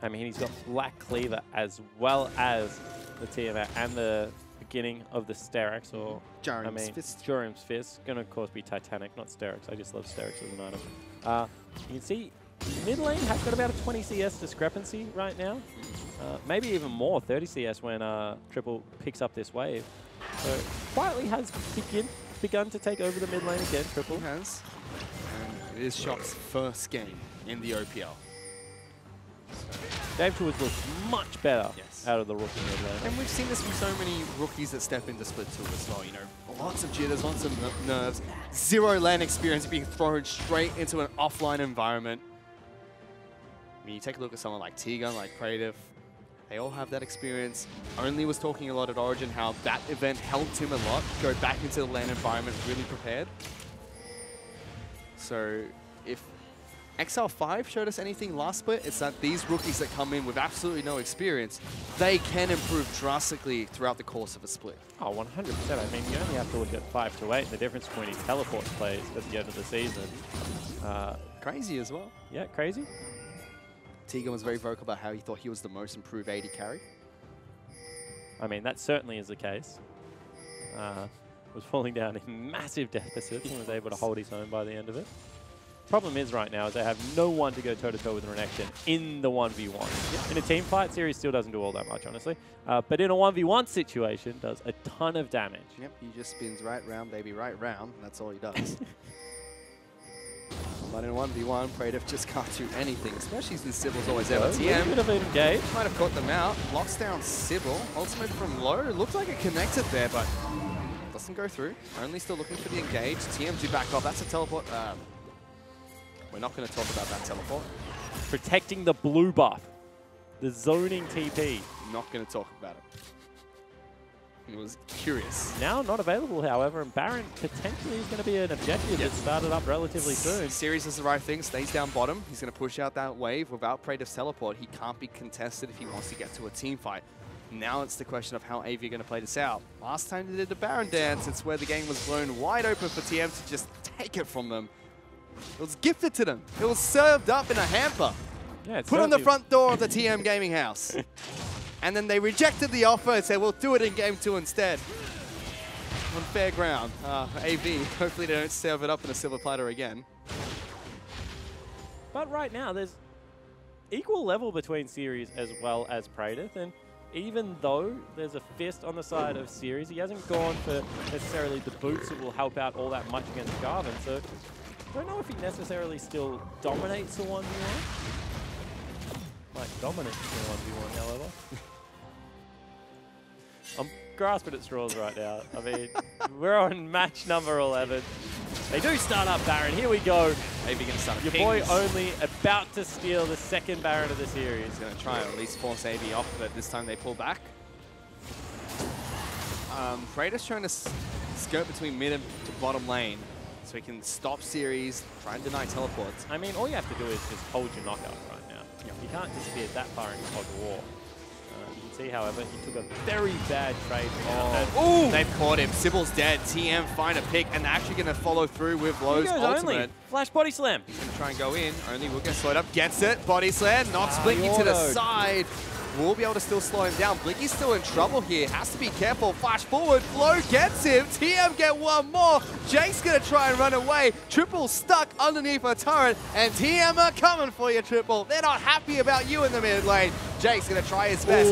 I mean, he's got Black Cleaver as well as the Tiamat and the beginning of the Sterak's, or Jaren's Fist. Jaren's Fist. Going to, of course, be Titanic, not Sterak's. I just love Sterak's as an item. You can see mid lane has got about a 20 CS discrepancy right now. Maybe even more, 30 CS when Triple picks up this wave. So quietly has begun to take over the mid lane again, Triple. He has. And it is Shock's first game in the OPL. Dave Tools looks much better out of the rookie mid lane. And we've seen this from so many rookies that step into Split 2 as well, you know. Lots of jitters, lots of nerves. 0 lane experience being thrown straight into an offline environment. I mean, you take a look at someone like T-Gun, like Praetor. They all have that experience. Only was talking a lot at Origin how that event helped him a lot go back into the lane environment really prepared. So if XL5 showed us anything last split, it's that these rookies that come in with absolutely no experience, they can improve drastically throughout the course of a split. Oh, 100%. I mean, you only have to look at 5 to 8, the difference between his teleport plays at the end of the season. Crazy as well. Yeah, crazy. Tegan was very vocal about how he thought he was the most improved AD carry. I mean, that certainly is the case. Was falling down in massive deficits and was able to hold his own by the end of it. Problem is right now is they have no one to go toe-to-toe with Renekton in the 1v1. Yep. In a team fight, Series still doesn't do all that much, honestly. But in a 1v1 situation, does a ton of damage. Yep, he just spins right round, baby, right round. That's all he does. But in a 1v1, Praetor just can't do anything, especially since Sybil's always there. TM bit of an engage. Might have caught them out. Locks down Sybil. Ultimate from low. Looked like it connected there, but Doesn't go through. Only still looking for the engage. TM do back off. That's a teleport. We're not going to talk about that teleport. Protecting the blue buff. The zoning TP. Not going to talk about it. It was curious. Now not available, however, and Baron potentially is going to be an objective that started up relatively soon. Series is the right thing. Stays down bottom. He's going to push out that wave. Without Praetor's teleport, he can't be contested if he wants to get to a team fight. Now it's the question of how AV are going to play this out. Last time they did the Baron dance, it's where the game was blown wide open for TM to just take it from them. It was gifted to them. It was served up in a hamper. Yeah, Put on the front door of the TM gaming house. And then they rejected the offer and said, we'll do it in game 2 instead. On fair ground. AV, hopefully they don't serve it up in a silver platter again. But right now, there's equal level between Series as well as Praetor. And even though there's a fist on the side of Series, he hasn't gone for necessarily the boots that will help out all that much against Garvin. So I don't know if he necessarily still dominates the 1v1. Might dominate the 1v1, however. I'm grasping at straws right now. I mean, we're on match number 11. They do start up Baron. Here we go. Maybe going to start Your boy only about to steal the second Baron of the series. He's going to try and at least force AV off, but this time they pull back. Praetor's trying to skirt between mid and to bottom lane so he can stop series, try and deny teleports. I mean, all you have to do is just hold your knockout right now. Yep. You can't disappear that far into Fog of War. You can see, however, he took a very bad trade. Oh, they've caught him. Sybil's dead. TM find a pick, and they're actually going to follow through with Lowe's ultimate. Only. Flash body slam. He's going to try and go in. Only will get slowed up. Gets it. Body slam. Not Blinky to the side. Will be able to still slow him down. Blinky's still in trouble here. Has to be careful. Flash forward. Flow gets him. TM get one more. Jake's going to try and run away. Triple stuck underneath a turret. And TM are coming for you, Triple. They're not happy about you in the mid lane. Jake's going to try his best.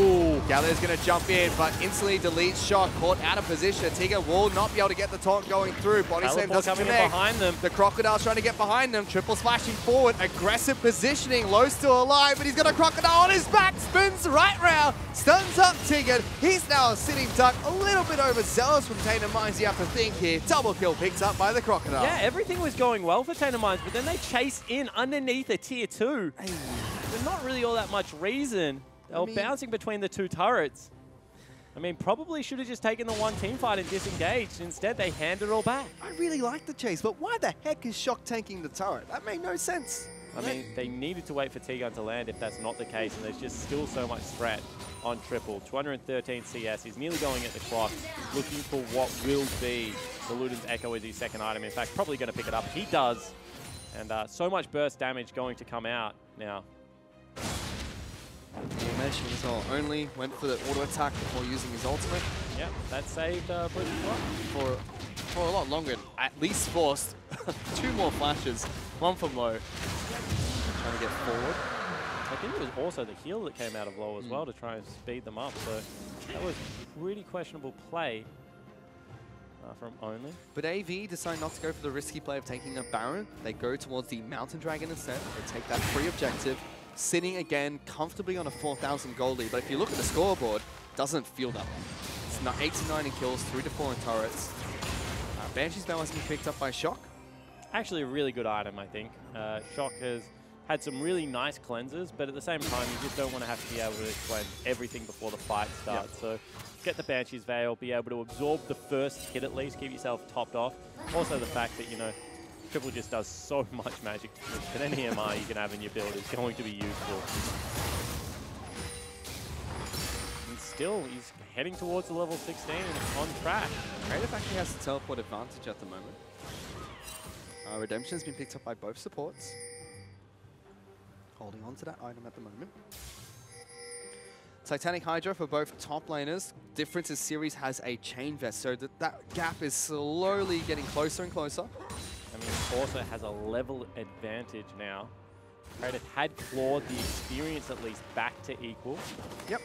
Gallagher's going to jump in, but instantly deletes shot. Caught out of position. Tiga will not be able to get the taunt going through. Body slam doesn't connect. Behind them. The Crocodile's trying to get behind them. Triple splashing forward. Aggressive positioning. Low's still alive, but he's got a Crocodile on his back. Spins right round. Stuns up Tiga. He's now sitting duck. A little bit overzealous from Tainted Minds, you have to think here. Double kill picked up by the Crocodile. Yeah, everything was going well for Tainted Minds, but then they chase in underneath a tier 2. There's not really all that much reason. They were bouncing between the two turrets. I mean, probably should have just taken the one team fight and disengaged. Instead, they handed it all back. I really like the chase, but why the heck is Shock tanking the turret? That made no sense. I mean, they needed to wait for T-Gun to land if that's not the case, and there's just still so much threat on Triple. 213 CS, he's nearly going at the clock, looking for what will be the Luden's Echo as his second item. In fact, probably going to pick it up. He does, and so much burst damage going to come out now. Animation as well. Only went for the auto attack before using his ultimate. Yep, that saved British for a lot longer. At least forced 2 more flashes. One from Low. Trying to get forward. I think it was also the heal that came out of Low as well to try and speed them up. So that was pretty questionable play from Only. But AV decide not to go for the risky play of taking a Baron. They go towards the Mountain Dragon instead. They take that free objective. Sitting again comfortably on a 4,000 gold lead. But if you look at the scoreboard, doesn't feel that way. It's not 89 in kills, 3 to 4 in turrets. Banshee's Bell has been picked up by Shock. Actually a really good item, I think. Shock has had some really nice cleansers, but at the same time, you just don't want to have to be able to cleanse everything before the fight starts. So get the Banshee's Veil, be able to absorb the first hit at least, keep yourself topped off. Also the fact that, you know, Triple just does so much magic, but any EMR you can have in your build is going to be useful. And still, he's heading towards the level 16 on track. Creative actually has the teleport advantage at the moment. Redemption has been picked up by both supports. Holding on to that item at the moment. Titanic Hydra for both top laners. Difference is Series has a chain vest, so that gap is slowly getting closer and closer. I mean, also has a level advantage now. Kratos had clawed the experience at least back to equal. Yep.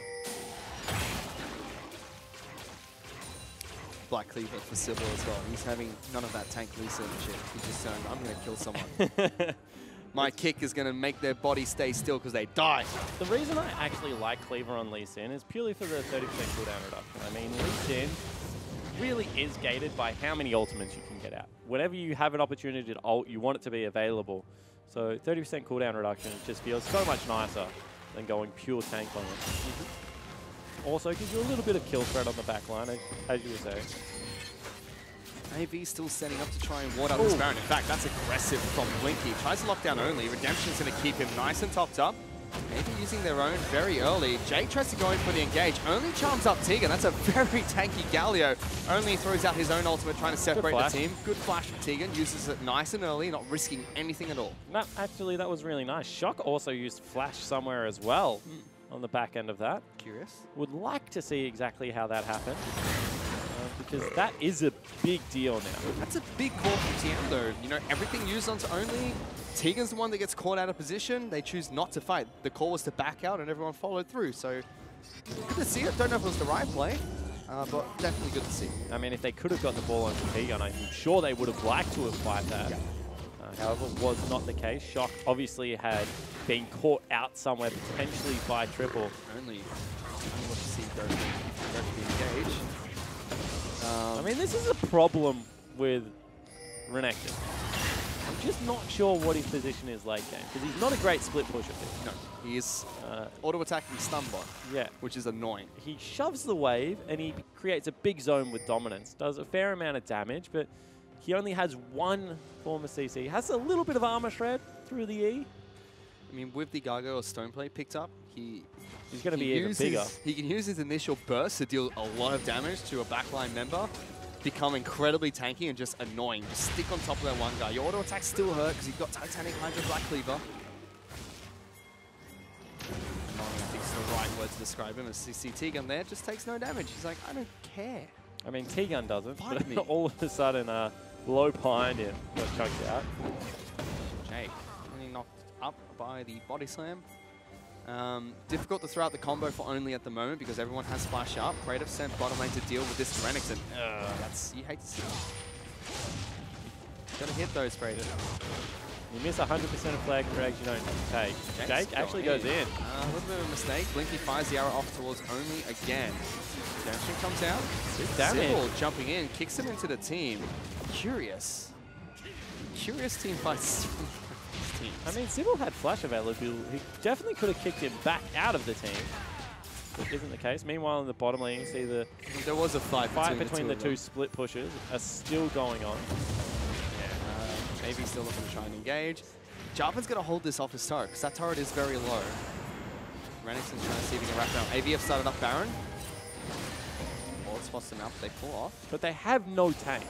Black Cleaver for Sybil as well. He's having none of that tank Lisa shit. He's just saying, I'm going to kill someone. My kick is going to make their body stay still because they die. The reason I actually like Cleaver on Lee Sin is purely for the 30% cooldown reduction. I mean, Lee Sin, really is gated by how many ultimates you can get out. Whenever you have an opportunity to ult, you want it to be available. So 30% cooldown reduction just feels so much nicer than going pure tank on it. Also gives you a little bit of kill threat on the back line, as you were saying. AV still setting up to try and ward out this Baron. In fact, that's aggressive from Blinky. Tries to lock down only. Redemption's going to keep him nice and topped up. AV using their own very early. Jake tries to go in for the engage. Only charms up Tegan. That's a very tanky Galio. Only throws out his own ultimate trying to separate the team. Good flash from Tegan. Uses it nice and early, not risking anything at all. No, actually, that was really nice. Shock also used flash somewhere as well on the back end of that. Curious. Would like to see exactly how that happened. Because that is a big deal now. That's a big call from TM though. You know, everything used onto only. Tegan's the one that gets caught out of position. They choose not to fight. The call was to back out and everyone followed through. So good to see it. Don't know if it was the right play, but definitely good to see. I mean, if they could have got the ball onto Tegan, I'm sure they would have liked to have fight that. Yeah. However, was not the case. Shock obviously had been caught out somewhere, potentially by Triple. Only what you see go to engage. I mean, this is a problem with Renekton. I'm just not sure what his position is late game, because he's not a great split pusher. No, he is auto-attacking stun bot, which is annoying. He shoves the wave, and he creates a big zone with dominance. Does a fair amount of damage, but he only has one form of CC. Has a little bit of armor shred through the E. I mean, with the Gargoyle Stone Plate picked up, he's going to be even bigger. He can use his initial burst to deal a lot of damage to a backline member, become incredibly tanky and just annoying. Just stick on top of that one guy. Your auto attack still hurt because you've got Titanic Hydra Black Cleaver. I think it's the right word to describe him. As you see Tegan there, just takes no damage. He's like, I don't care. I mean, Tegan doesn't, but me. all of a sudden, low behind him got chucked out. Jake getting knocked up by the body slam. Difficult to throw out the combo for only at the moment because everyone has flash up. Kratos sent bottom lane to deal with this Renekton. You hate to see it. Gotta hit those, Kratos. You miss 100% of flag frags you don't take. Jake actually goes in. A little bit of a mistake. Blinky fires the arrow off towards only again. Redemption comes out. Good damage. Sybil jumping in, kicks him into the team. Curious team fights. I mean, Sybil had flash available. He definitely could have kicked him back out of the team. But isn't the case. Meanwhile, in the bottom lane, you see there was a fight between the two split pushers are still going on. Yeah. Maybe still looking to try and engage. Jarvan's going to hold this off his turret because that turret is very low. Renekton's trying to see if he can wrap around. AVF started up Baron. Ward spots them out, but they pull off. But they have no tank.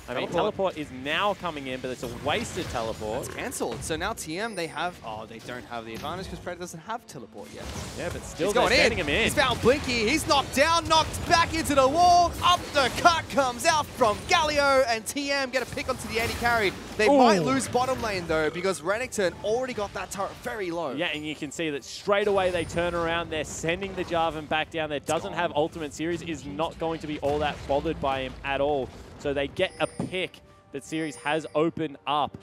I mean, teleport is now coming in, but it's a wasted teleport. It's cancelled. So now TM, they don't have the advantage because Predator doesn't have teleport yet. Yeah, but still they're sending him in. He's found Blinky. He's knocked down, knocked back into the wall. Up the cut comes out from Galio, and TM get a pick onto the 80 carry. They might lose bottom lane, though, because Renekton already got that turret very low. Yeah, and you can see that straight away they turn around. They're sending the Jarvan back down there. Doesn't have ultimate series, is not going to be all that bothered by him at all. So they get a pick. That series has opened up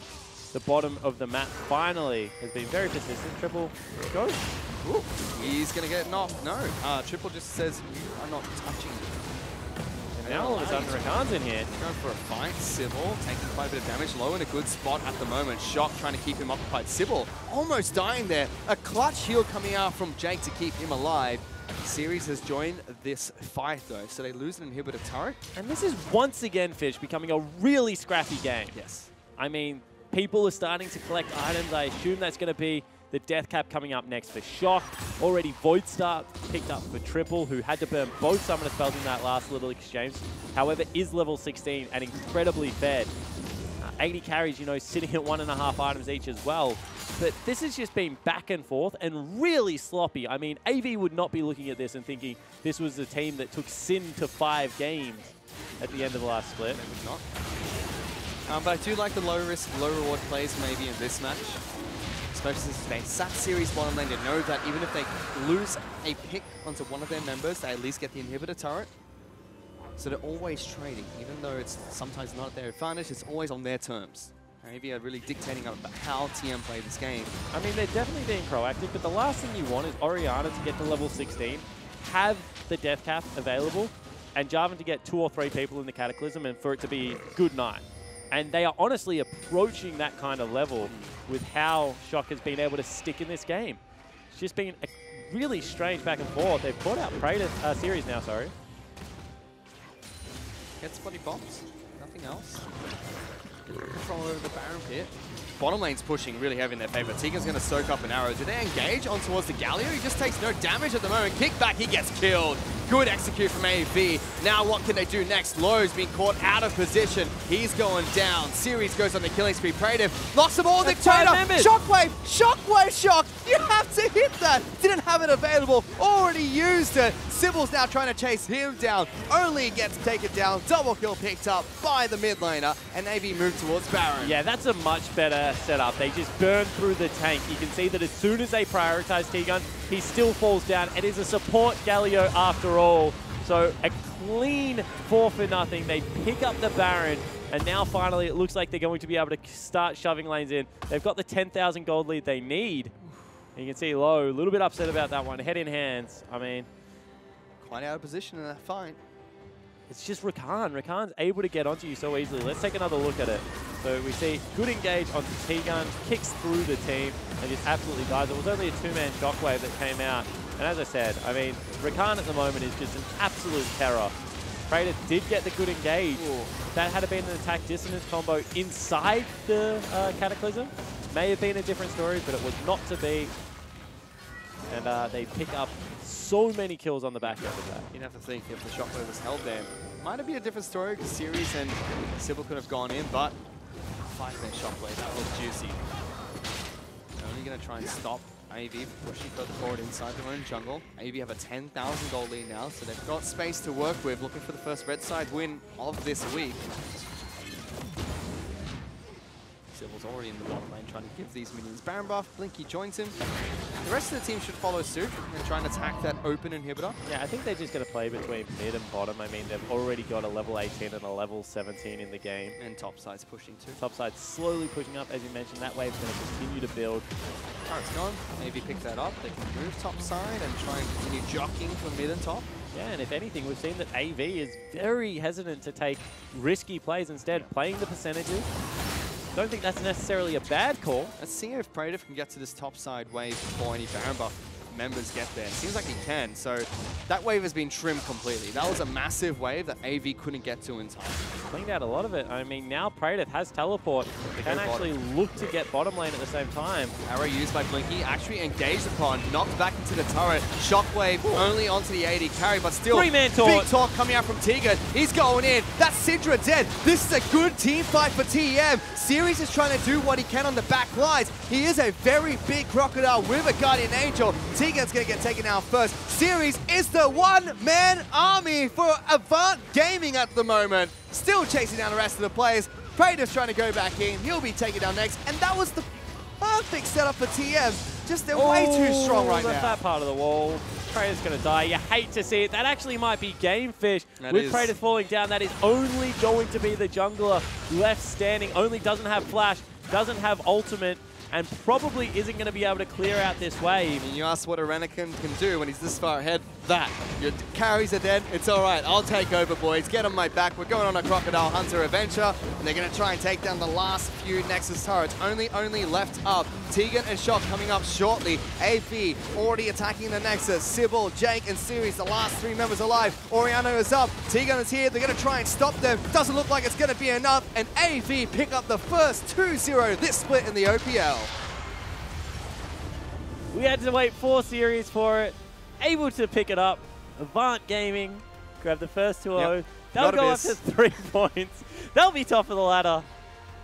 the bottom of the map. Finally, has been very persistent. Triple goes. Ooh, he's going to get knocked. No, Triple just says, you are not touching me. And now all of a sudden, Rakan's in here. Going for a fight. Sybil taking quite a bit of damage. Low in a good spot at the moment. Shock trying to keep him occupied. Sybil almost dying there. A clutch heal coming out from Jake to keep him alive. Series has joined this fight though, so they lose an inhibitor turret. And this is once again, Fish, becoming a really scrappy game. Yes. I mean, people are starting to collect items. I assume that's going to be the death cap coming up next for Shock. Already Void Star picked up for Triple, who had to burn both summoner spells in that last little exchange. However, is level 16 and incredibly fed. 80 carries, you know, sitting at 1.5 items each as well. But this has just been back and forth and really sloppy. I mean, AV would not be looking at this and thinking this was a team that took Sin to 5 games at the end of the last split. They would not. But I do like the low risk, low reward plays maybe in this match. Especially since they sat series bottom lane to know that even if they lose a pick onto one of their members, they at least get the inhibitor turret. So they're always trading, even though it's sometimes not their advantage, it's always on their terms. Maybe are really dictating about how TM play this game. I mean, they're definitely being proactive, but the last thing you want is Orianna to get to level 16, have the death cap available, and Jarvan to get 2 or 3 people in the Cataclysm and for it to be good night. And they are honestly approaching that kind of level with how Shock has been able to stick in this game. It's just been a really strange back and forth. They've brought out Praetor series now, sorry. Gets body bombs, nothing else. Control over the Baron pit. Bottom lane's pushing really heavy in their favor. Tegan's going to soak up an arrow. Do they engage on towards the Galio? He just takes no damage at the moment. Kick back, he gets killed. Good execute from AV. Now what can they do next? Lowe's being caught out of position. He's going down. Series goes on the killing spree. Praetor lost them all. Dictator. Shockwave. Shockwave shock. You have to hit that. Didn't have it available. Already used it. Sibyl's now trying to chase him down. Only gets taken down. Double kill picked up by the mid laner. And AV moved towards Baron. Yeah, that's a much better setup. They just burn through the tank. You can see that as soon as they prioritize T-Gun, he still falls down. It is a support Galio after all. So a clean 4-0. They pick up the Baron. And now finally it looks like they're going to be able to start shoving lanes in. They've got the 10,000 gold lead they need. And you can see Low, a little bit upset about that one. Head in hands. I mean, quite out of position in that fight. It's just Rakan. Rakan's able to get onto you so easily. Let's take another look at it. So we see good engage onto T-Gun, kicks through the team, and just absolutely dies. It was only a 2-man shockwave that came out. And as I said, I mean, Rakan at the moment is just an absolute terror. Praetor did get the good engage. Ooh. That had been an attack dissonance combo inside the Cataclysm. May have been a different story, but it was not to be. And they pick up so many kills on the back end of that. You'd have to think if the shockwave was held there. Might have been a different story because Series and Sybil could have gone in, but 5-man shockwave, that was juicy. They're only going to try and stop AV pushing further forward inside their own jungle. AV have a 10,000 gold lead now, so they've got space to work with, looking for the first red side win of this week. Sybil's already in the bottom lane trying to give these minions Baron buff. Blinky joins him. The rest of the team should follow suit and try and attack that open inhibitor. Yeah, I think they're just going to play between mid and bottom. I mean, they've already got a level 18 and a level 17 in the game. And top side's pushing too. Top side's slowly pushing up, as you mentioned. That wave's going to continue to build. Turret's gone. Maybe pick that up. They can move top side and try and continue jockeying for mid and top. Yeah, and if anything, we've seen that AV is very hesitant to take risky plays, instead playing the percentages. Don't think that's necessarily a bad call. Let's see if Praetor can get to this top side wave before any Baron buff members get there. It seems like he can, so that wave has been trimmed completely. That was a massive wave that AV couldn't get to in time. Cleaned out a lot of it. I mean, now Praetor has teleport. Can actually look to get bottom lane at the same time. Arrow used by Blinky, actually engaged upon, knocked back into the turret. Shockwave only onto the AD carry, but still 3-man taunt. Big talk coming out from Tegan. He's going in. That's Syndra dead. This is a good team fight for TM. Series is trying to do what he can on the back lines. He is a very big crocodile with a Guardian Angel. Tegan's going to get taken out first. Series is the one-man army for Avant Gaming at the moment. Still chasing down the rest of the players. Praetor's trying to go back in. He'll be taken down next. And that was the perfect setup for TM. Just they're way too strong right now. That part of the wall. Praetor's going to die. You hate to see it. That actually might be game fish. With Praetor falling down, that is only going to be the jungler left standing. Only doesn't have flash, doesn't have ultimate, and probably isn't going to be able to clear out this wave. And you ask what a Renekton can do when he's this far ahead. That. Your carries are dead. It's all right. I'll take over, boys. Get on my back. We're going on a Crocodile Hunter adventure, and they're going to try and take down the last few Nexus turrets. Only left up. Tegan and Shock coming up shortly. AV already attacking the Nexus. Sybil, Jake, and Series, the last 3 members alive. Oriana is up. Tegan is here. They're going to try and stop them. Doesn't look like it's going to be enough, and AV pick up the first 2-0 this split in the OPL. We had to wait 4 series for it. Able to pick it up. Avant Gaming grab the first 2-0. Yep. They'll go up to 3 points. They'll be top of the ladder.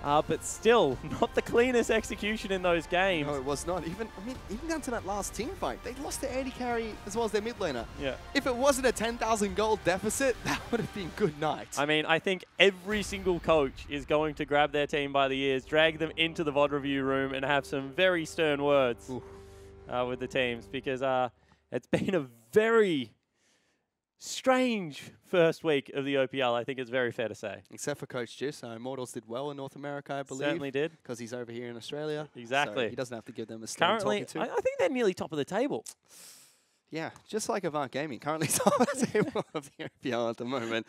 But still, not the cleanest execution in those games. No, it was not. Even down to that last team fight, they lost their AD carry as well as their mid laner. Yeah. If it wasn't a 10,000 gold deficit, that would have been good night. I mean, I think every single coach is going to grab their team by the ears, drag them into the VOD review room, and have some very stern words with the teams, because it's been a very strange first week of the OPL, I think it's very fair to say. Except for Coach Jis. Immortals did well in North America, I believe. Certainly did. Because he's over here in Australia. Exactly. So he doesn't have to give them a stern Currently, talking to. I think they're nearly top of the table. Yeah, just like Avant Gaming, currently top of the table of the OPL at the moment.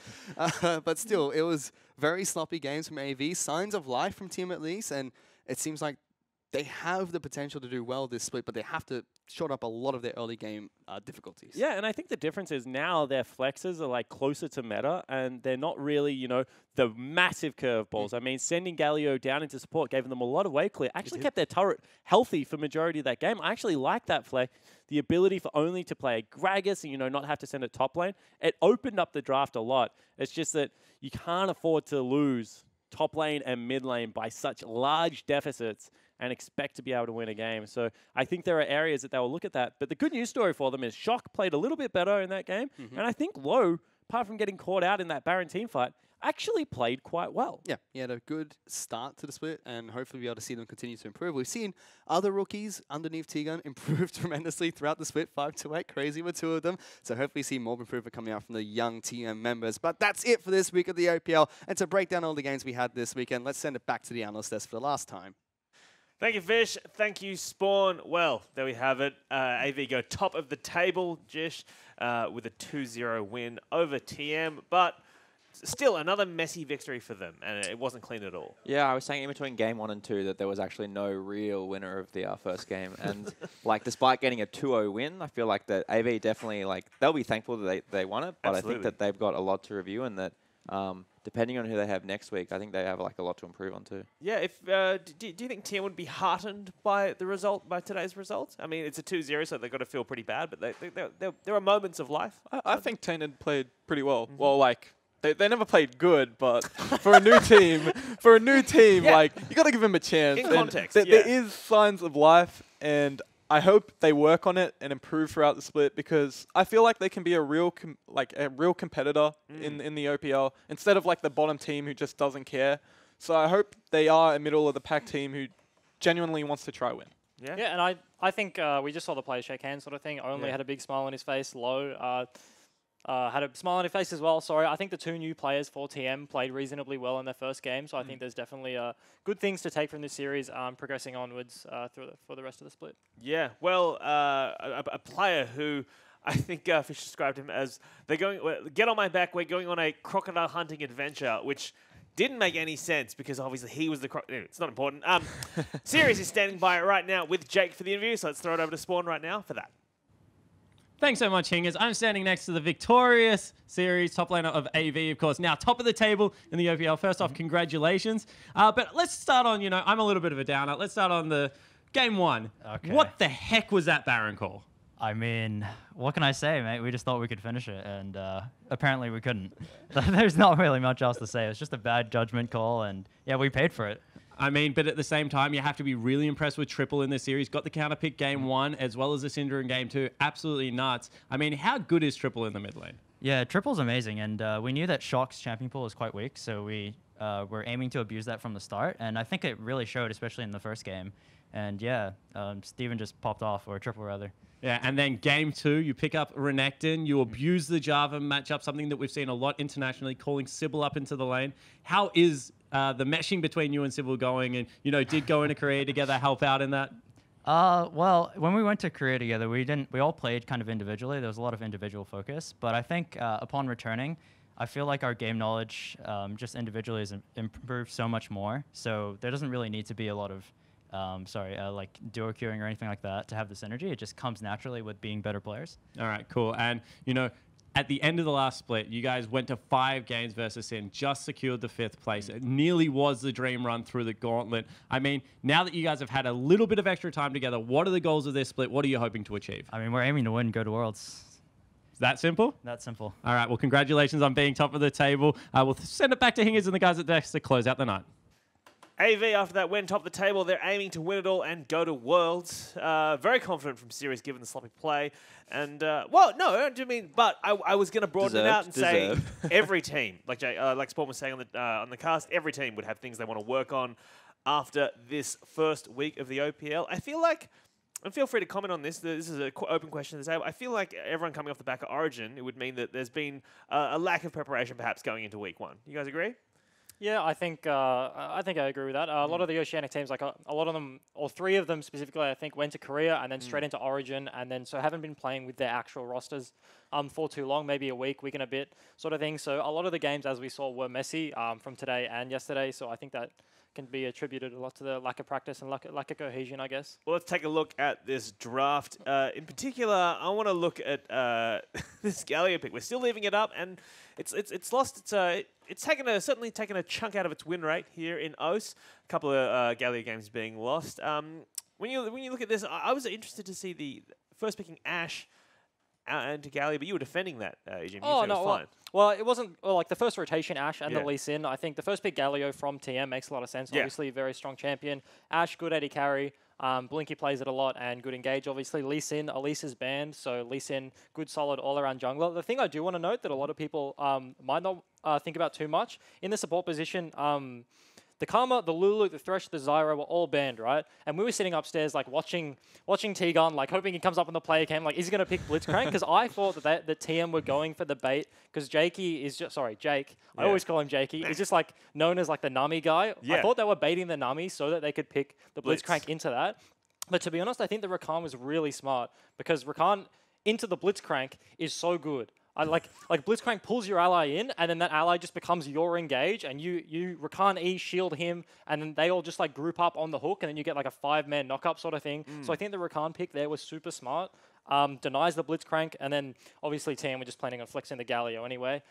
But still, it was very sloppy games from AV, signs of life from Team at least, and it seems like they have the potential to do well this split, but they have to short up a lot of their early game difficulties. Yeah, and I think the difference is now their flexes are like closer to meta, and they're not really, the massive curveballs. I mean, sending Galio down into support gave them a lot of weight clear. Actually kept their turret healthy for majority of that game. I actually like that flex. The ability for only to play Gragas and, not have to send it top lane. It opened up the draft a lot. It's just that you can't afford to lose top lane and mid lane by such large deficits and expect to be able to win a game. So I think there are areas that they will look at that. But the good news story for them is Shock played a little bit better in that game. And I think Low, apart from getting caught out in that Baron team fight, actually played quite well. Yeah, he had a good start to the split, and hopefully we'll be able to see them continue to improve. We've seen other rookies underneath T-Gun improve tremendously throughout the split, 5-8, crazy with 2 of them. So hopefully see more improvement coming out from the young TM members. But that's it for this week of the OPL. And to break down all the games we had this weekend, let's send it back to the analyst desk for the last time. Thank you, Fish. Thank you, Spawn. Well, there we have it. AV go top of the table, Jish, with a 2-0 win over TM. But still, another messy victory for them, and it wasn't clean at all. Yeah, I was saying in between game 1 and 2 that there was actually no real winner of the first game. And like, despite getting a 2-0 win, I feel like that AV definitely, they'll be thankful that they won it. But Absolutely. I think that they've got a lot to review, and that depending on who they have next week, I think they have a lot to improve on too. Yeah, if do you think TM would be heartened by today's result? I mean, it's a 2-0, so they've got to feel pretty bad, but there are moments of life. I think Tane had played pretty well. Well, they never played good, but for a new team, Yeah. You got to give him a chance. In And context, there yeah. is signs of life, and I hope they work on it and improve throughout the split, because I feel like they can be a real competitor in the OPL instead of the bottom team who just doesn't care. So I hope they are a middle of the pack team who genuinely wants to try win. Yeah. Yeah, and I think we just saw the players shake hands sort of thing. Only had a big smile on his face. Low had a smile on his face as well. Sorry, I think the 2 new players for TM played reasonably well in their first game. So I think there's definitely good things to take from this series progressing onwards for the rest of the split. Yeah, well, a player who I think Fish described him as, they're going, get on my back, we're going on a crocodile hunting adventure, which didn't make any sense because obviously he was the it's not important. Sirius is standing by right now with Jake for the interview, so let's throw it over to Spawn right now for that. Thanks so much, Hingers. I'm standing next to the victorious series top laner of AV, of course, now top of the table in the OPL. First off, congratulations. But let's start on, I'm a little bit of a downer. Let's start on the game 1. Okay. What the heck was that Baron call? I mean, what can I say, mate? We just thought we could finish it, and apparently we couldn't. There's not really much else to say. It's just a bad judgment call, and yeah, we paid for it. I mean, but at the same time, you have to be really impressed with Triple in this series. Got the counter pick game 1, as well as the Syndra in game 2. Absolutely nuts. I mean, how good is Triple in the mid lane? Yeah, Triple's amazing, and we knew that Shock's champion pool is quite weak, so we were aiming to abuse that from the start, and I think it really showed, especially in the first game. And yeah, Steven just popped off, or Triple rather. Yeah, and then game 2, you pick up Renekton, you abuse the Java matchup, something that we've seen a lot internationally, calling Sybil up into the lane. How is the meshing between you and Sybil going? And, did go into Korea together help out in that? Well, when we went to Korea together, we all played kind of individually. There was a lot of individual focus, but I think upon returning, I feel like our game knowledge just individually has improved so much more. So there doesn't really need to be a lot of like duo queuing or anything like that to have the synergy. It just comes naturally with being better players. All right, cool. And, at the end of the last split, you guys went to 5 games versus Sin, just secured the 5th place. It nearly was the dream run through the gauntlet. I mean, now that you guys have had a little bit of extra time together, what are the goals of this split? What are you hoping to achieve? I mean, we're aiming to win, go to Worlds. That simple? That simple. All right, well, congratulations on being top of the table. We'll send it back to Hingers and the guys at Dex to close out the night. AV, after that win top of the table, they're aiming to win it all and go to Worlds. Very confident from series given the sloppy play. And, well, no, I don't mean, but I was going to broaden it out and say every team, like Spawn was saying on the cast, every team would have things they want to work on after this first week of the OPL. I feel like, and feel free to comment on this, this is an open question to the table. I feel like everyone coming off the back of Origin, it would mean that there's been a lack of preparation perhaps going into week 1. You guys agree? Yeah, I think I agree with that. A lot of the Oceanic teams, like a lot of them, or 3 of them specifically, I think went to Korea and then straight into Origin, and then so haven't been playing with their actual rosters for too long, maybe a week and a bit sort of thing. So a lot of the games, as we saw, were messy from today and yesterday. So I think that can be attributed a lot to the lack of practice and lack of cohesion, I guess. Well, let's take a look at this draft. In particular, I want to look at this Galio pick. We're still leaving it up, and it's lost. It's certainly taken a chunk out of its win rate here in OS. A couple of Galio games being lost. When you look at this, I was interested to see the first picking Ash into Galio, but you were defending that, Jim. Oh, no, no, well, it wasn't like the first rotation, Ash and the Lee Sin. I think the first pick Galio from TM makes a lot of sense. Yeah. Obviously, a very strong champion. Ash, good AD carry. Blinky plays it a lot and good engage. Obviously, Lee Sin, Elise is banned, so Lee Sin, good solid all-around jungler. The thing I do want to note that a lot of people might not think about too much, in the support position, the Karma, the Lulu, the Thresh, the Zyra were all banned, right? And we were sitting upstairs, like, watching T-Gun, like, hoping he comes up in the player cam, like, is he going to pick Blitzcrank? Because I thought that the TM were going for the bait, because Jakey is just, Jake, I always call him Jakey, is just, like, known as, like, the Nami guy. Yeah. I thought they were baiting the Nami so that they could pick the Blitzcrank into that. But to be honest, I think the Rakan was really smart, because Rakan into the Blitzcrank is so good. Like Blitzcrank pulls your ally in, and then that ally just becomes your engage, and you Rakan E shield him, and then they all just like group up on the hook, and then you get like a 5-man knock-up sort of thing. So I think the Rakan pick there was super smart. Denies the Blitzcrank, and then obviously TM were just planning on flexing the Galio anyway.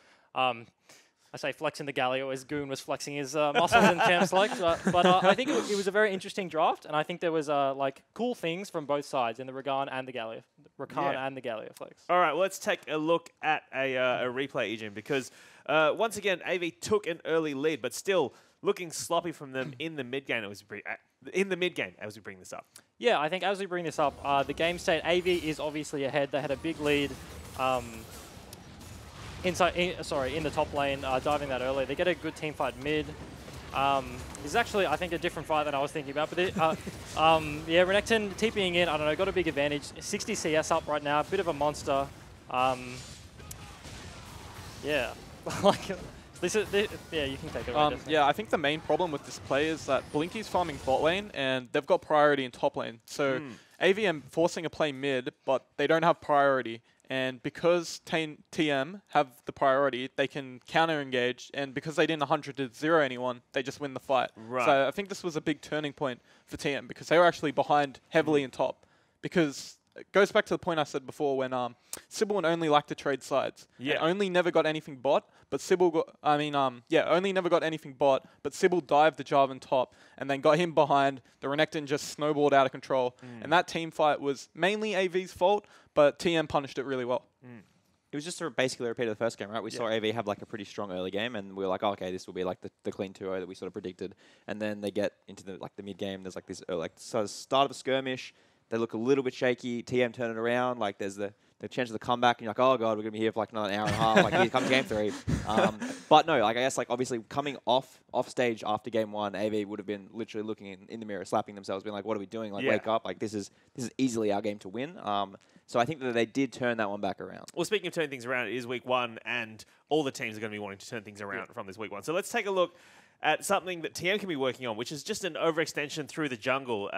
I say flexing the Galio as Goon was flexing his muscles in Champ Select. But I think it was a very interesting draft, and I think there was like cool things from both sides in the Rakan and the Galio. And the Galio flex. All right, well, let's take a look at a replay, Ejim, because once again, AV took an early lead, but still looking sloppy from them in the mid game. As we bring this up. Yeah, I think as we bring this up, the game state, AV is obviously ahead. They had a big lead. In the top lane, diving that early. They get a good team fight mid. It's actually, I think, a different fight than I was thinking about. But yeah, Renekton TPing in, I don't know, got a big advantage. 60 CS up right now, bit of a monster. Yeah, like yeah, you can take it away. Yeah, I think the main problem with this play is that Blinky's farming bot lane, and they've got priority in top lane. So AVM forcing a play mid, but they don't have priority. And because TM have the priority, they can counter-engage. And because they didn't 100-0 anyone, they just win the fight. Right. So I think this was a big turning point for TM because they were actually behind heavily in top. Because it goes back to the point I said before when Sybil only liked to trade sides. Yeah. And only never got anything bot, but Sybil got, only never got anything bot, but Sybil dived the Jarvan top and then got him behind. The Renekton just snowballed out of control. And that team fight was mainly AV's fault, but TM punished it really well. It was just basically a repeat of the first game, right? We saw AV have like a pretty strong early game, and we were like, oh, okay, this will be like the clean 2-0 that we sort of predicted. And then they get into the mid game. There's like this sort of start of a skirmish. They look a little bit shaky. TM turn it around. Like there's the chance of the comeback, and you're like, oh god, we're gonna be here for like another hour and a half. Like here comes game 3. But no, like I guess like obviously coming off stage after game 1, AV would have been literally looking in the mirror, slapping themselves, being like, what are we doing? Like wake up! Like this is easily our game to win. So I think that they did turn that one back around. Well, speaking of turning things around, it is week 1, and all the teams are going to be wanting to turn things around from this week 1. So let's take a look at something that TM can be working on, which is just an overextension through the jungle.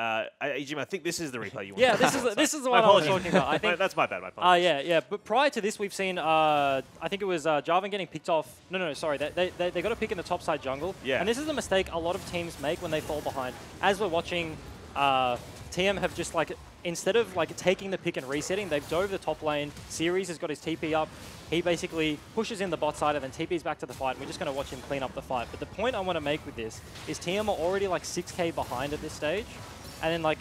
Jim, I think this is the replay you want. Yeah, this is the one I was talking about. I think that's my bad. My apologies. Yeah. But prior to this, we've seen, I think it was Jarvan getting picked off. No, sorry. They got a pick in the top side jungle. Yeah. And this is a mistake a lot of teams make when they fall behind. As we're watching, TM have just like, instead of like taking the pick and resetting, they've dove the top lane. Series has got his TP up. He basically pushes in the bot side and then TP's back to the fight. And we're just going to watch him clean up the fight. But the point I want to make with this is TM are already like 6k behind at this stage. And then like,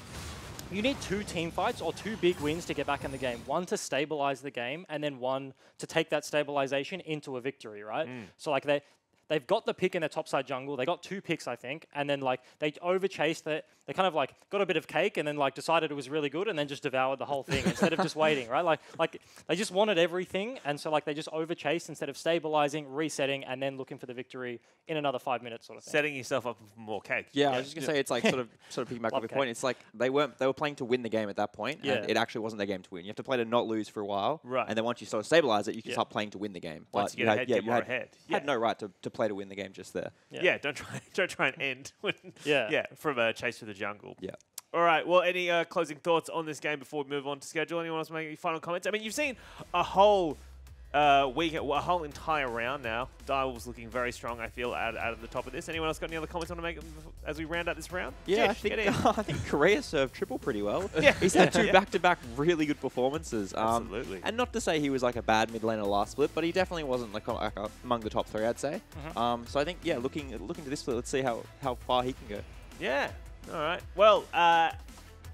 you need 2 team fights or 2 big wins to get back in the game. One to stabilize the game, and then one to take that stabilization into a victory, right? So like they've got the pick in their topside jungle. They got 2 picks, I think, and then like they overchased it. They kind of like got a bit of cake and then like decided it was really good and then just devoured the whole thing instead of just waiting, right? Like they just wanted everything, and so like they just overchased instead of stabilizing, resetting, and then looking for the victory in another 5 minutes, sort of thing. Setting yourself up for more cake. Yeah, I was just gonna say it's like sort of picking back up your point. It's like they were playing to win the game at that point, and it actually wasn't their game to win. You have to play to not lose for a while, right? And then once you sort of stabilize it, you can start playing to win the game. Once you get ahead, get more ahead. You had no right to play to win the game just there. Yeah, don't try and end. From a chase through the jungle. Yeah. All right. Well, any closing thoughts on this game before we move on to schedule? Anyone else make any final comments? I mean, you've seen a whole week, a whole entire round now. Direwolves looking very strong, I feel, out of the top of this. Anyone else got any other comments want to make as we round out this round? Yeah, Jish, I think Korea served triple pretty well. Yeah. He's had two back-to-back really good performances. Absolutely. And not to say he was like a bad mid laner last split, but he definitely wasn't like among the top 3, I'd say. So I think, yeah, looking to this split, let's see how far he can go. Yeah. All right. Well, all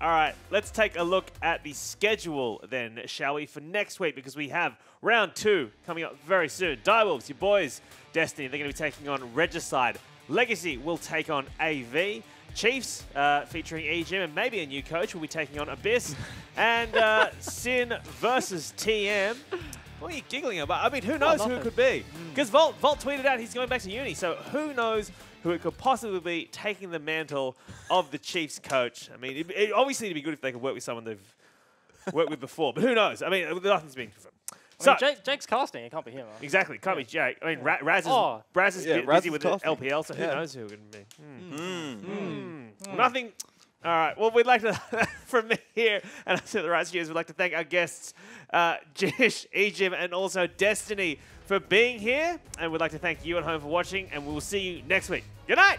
right. Let's take a look at the schedule then, shall we, for next week, because we have round 2 coming up very soon. Direwolves, your boys, Destiny, they're going to be taking on Regicide. Legacy will take on AV. Chiefs, featuring EGM and maybe a new coach, will be taking on Abyss. And Sin versus TM. What are you giggling about? I mean, who knows who it could be? Because Volt tweeted out he's going back to uni, so who knows who it could possibly be taking the mantle of the Chiefs coach. I mean, obviously it'd be good if they could work with someone they've worked with before, but who knows? I mean, nothing's being confirmed. I mean, Jake's casting. It can't be him. Huh? Exactly, can't be Jake. I mean, Raz is busy with the LPL, so who knows who it could be. Nothing. All right. Well, we'd like to, from me here and to the Raz viewers, we'd like to thank our guests, Jish, Ejim, and also Destiny for being here. And we'd like to thank you at home for watching, and we will see you next week. Good night.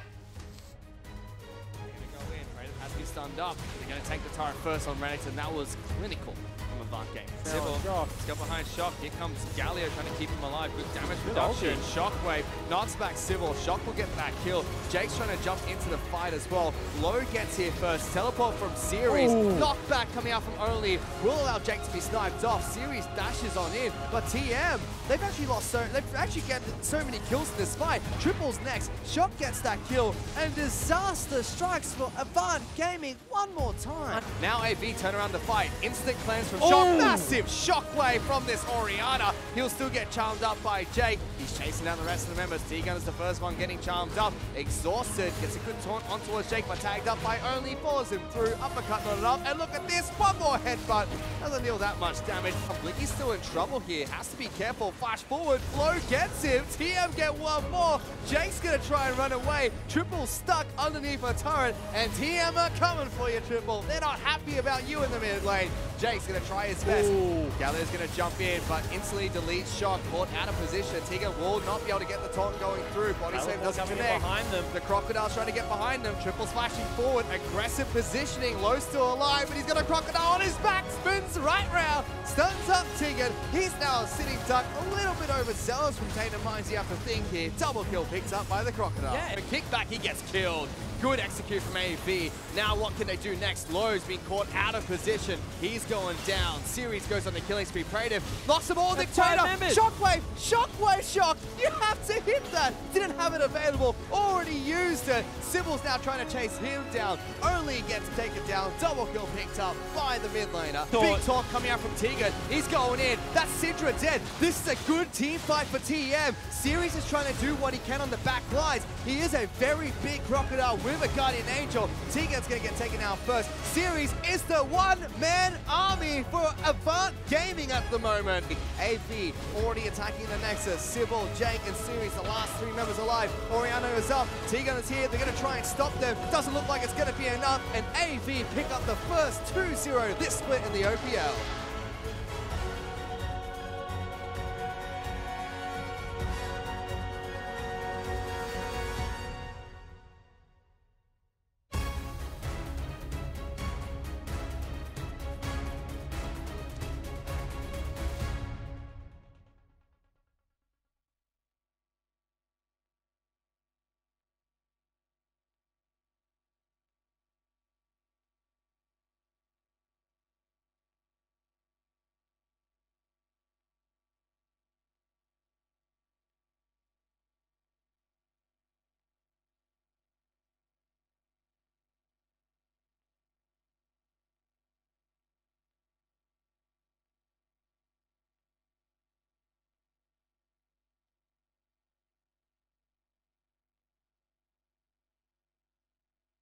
They're going to go in. Raiden has been stunned up. They're going to take the turret first on Renekton. That was clinical from Avant game. Sybil, let's go behind Shock. Here comes Galio trying to keep him alive. Good damage reduction. Shockwave knocks back Sybil. Shock will get that kill. Jake's trying to jump into the fight as well. Low gets here first. Teleport from Series. Knockback coming out from Only will allow Jake to be sniped off. Series dashes on in, but TM, they've actually gotten so many kills in this fight. Triples next. Shock gets that kill, and disaster strikes for Avant Gaming one more time. Now AV turn around the fight. Instant cleanse from Shock. Massive shockwave from this Orianna. He'll still get charmed up by Jake. He's chasing down the rest of the members. T-Gun is the first one getting charmed up. Exhausted. Gets a good taunt on towards Jake, but tagged up by Only. Follows him through. Uppercut not enough. And look at this. One more headbutt. Doesn't deal that much damage. Blinky's still in trouble here. Has to be careful. Flash forward. Flow gets him. TM get one more. Jake's going to try and run away. Triple stuck underneath a turret. And TM are coming for you, Triple. They're not happy about you in the mid lane. Jake's going to try his best. Galio's going to jump in, but instantly deletes Shock. Caught out of position. Tiga will not be able to get the taunt going through. Body slam doesn't connect. Behind them. The Crocodile's trying to get behind them. Triple's flashing forward. Aggressive positioning. Low still alive, but he's got a Crocodile on his back. Spins right round. Stuns up Tigan. He's now sitting duck. A little bit overzealous from Tatum Mines. You have to think here. Double kill picked up by the Crocodile. Yeah. A kickback, he gets killed. Good execute from AV. Now what can they do next? Low's been caught out of position. He's going down. Series goes on the killing spree. Praetive knocks them all. Dictator. Shockwave. Shockwave Shock. You have to hit that. Didn't have it available. Already used it. Sybil's now trying to chase him down. Only gets taken down. Double kill picked up by the mid laner. Big talk coming out from Tegan. He's going in. That's Sidra dead. This is a good team fight for TM. Series is trying to do what he can on the back lines. He is a very big Crocodile with a Guardian Angel. Tegan's going to get taken out first. Series is the one-man army for Avant Gaming at the moment. AV already attacking the Nexus. Sybil, Jake, and Series, the last 3 members alive. Orianna is up. Tegan is here. They're going to try and stop them. Doesn't look like it's going to be enough. And AV pick up the first 2-0 this split in the OPL.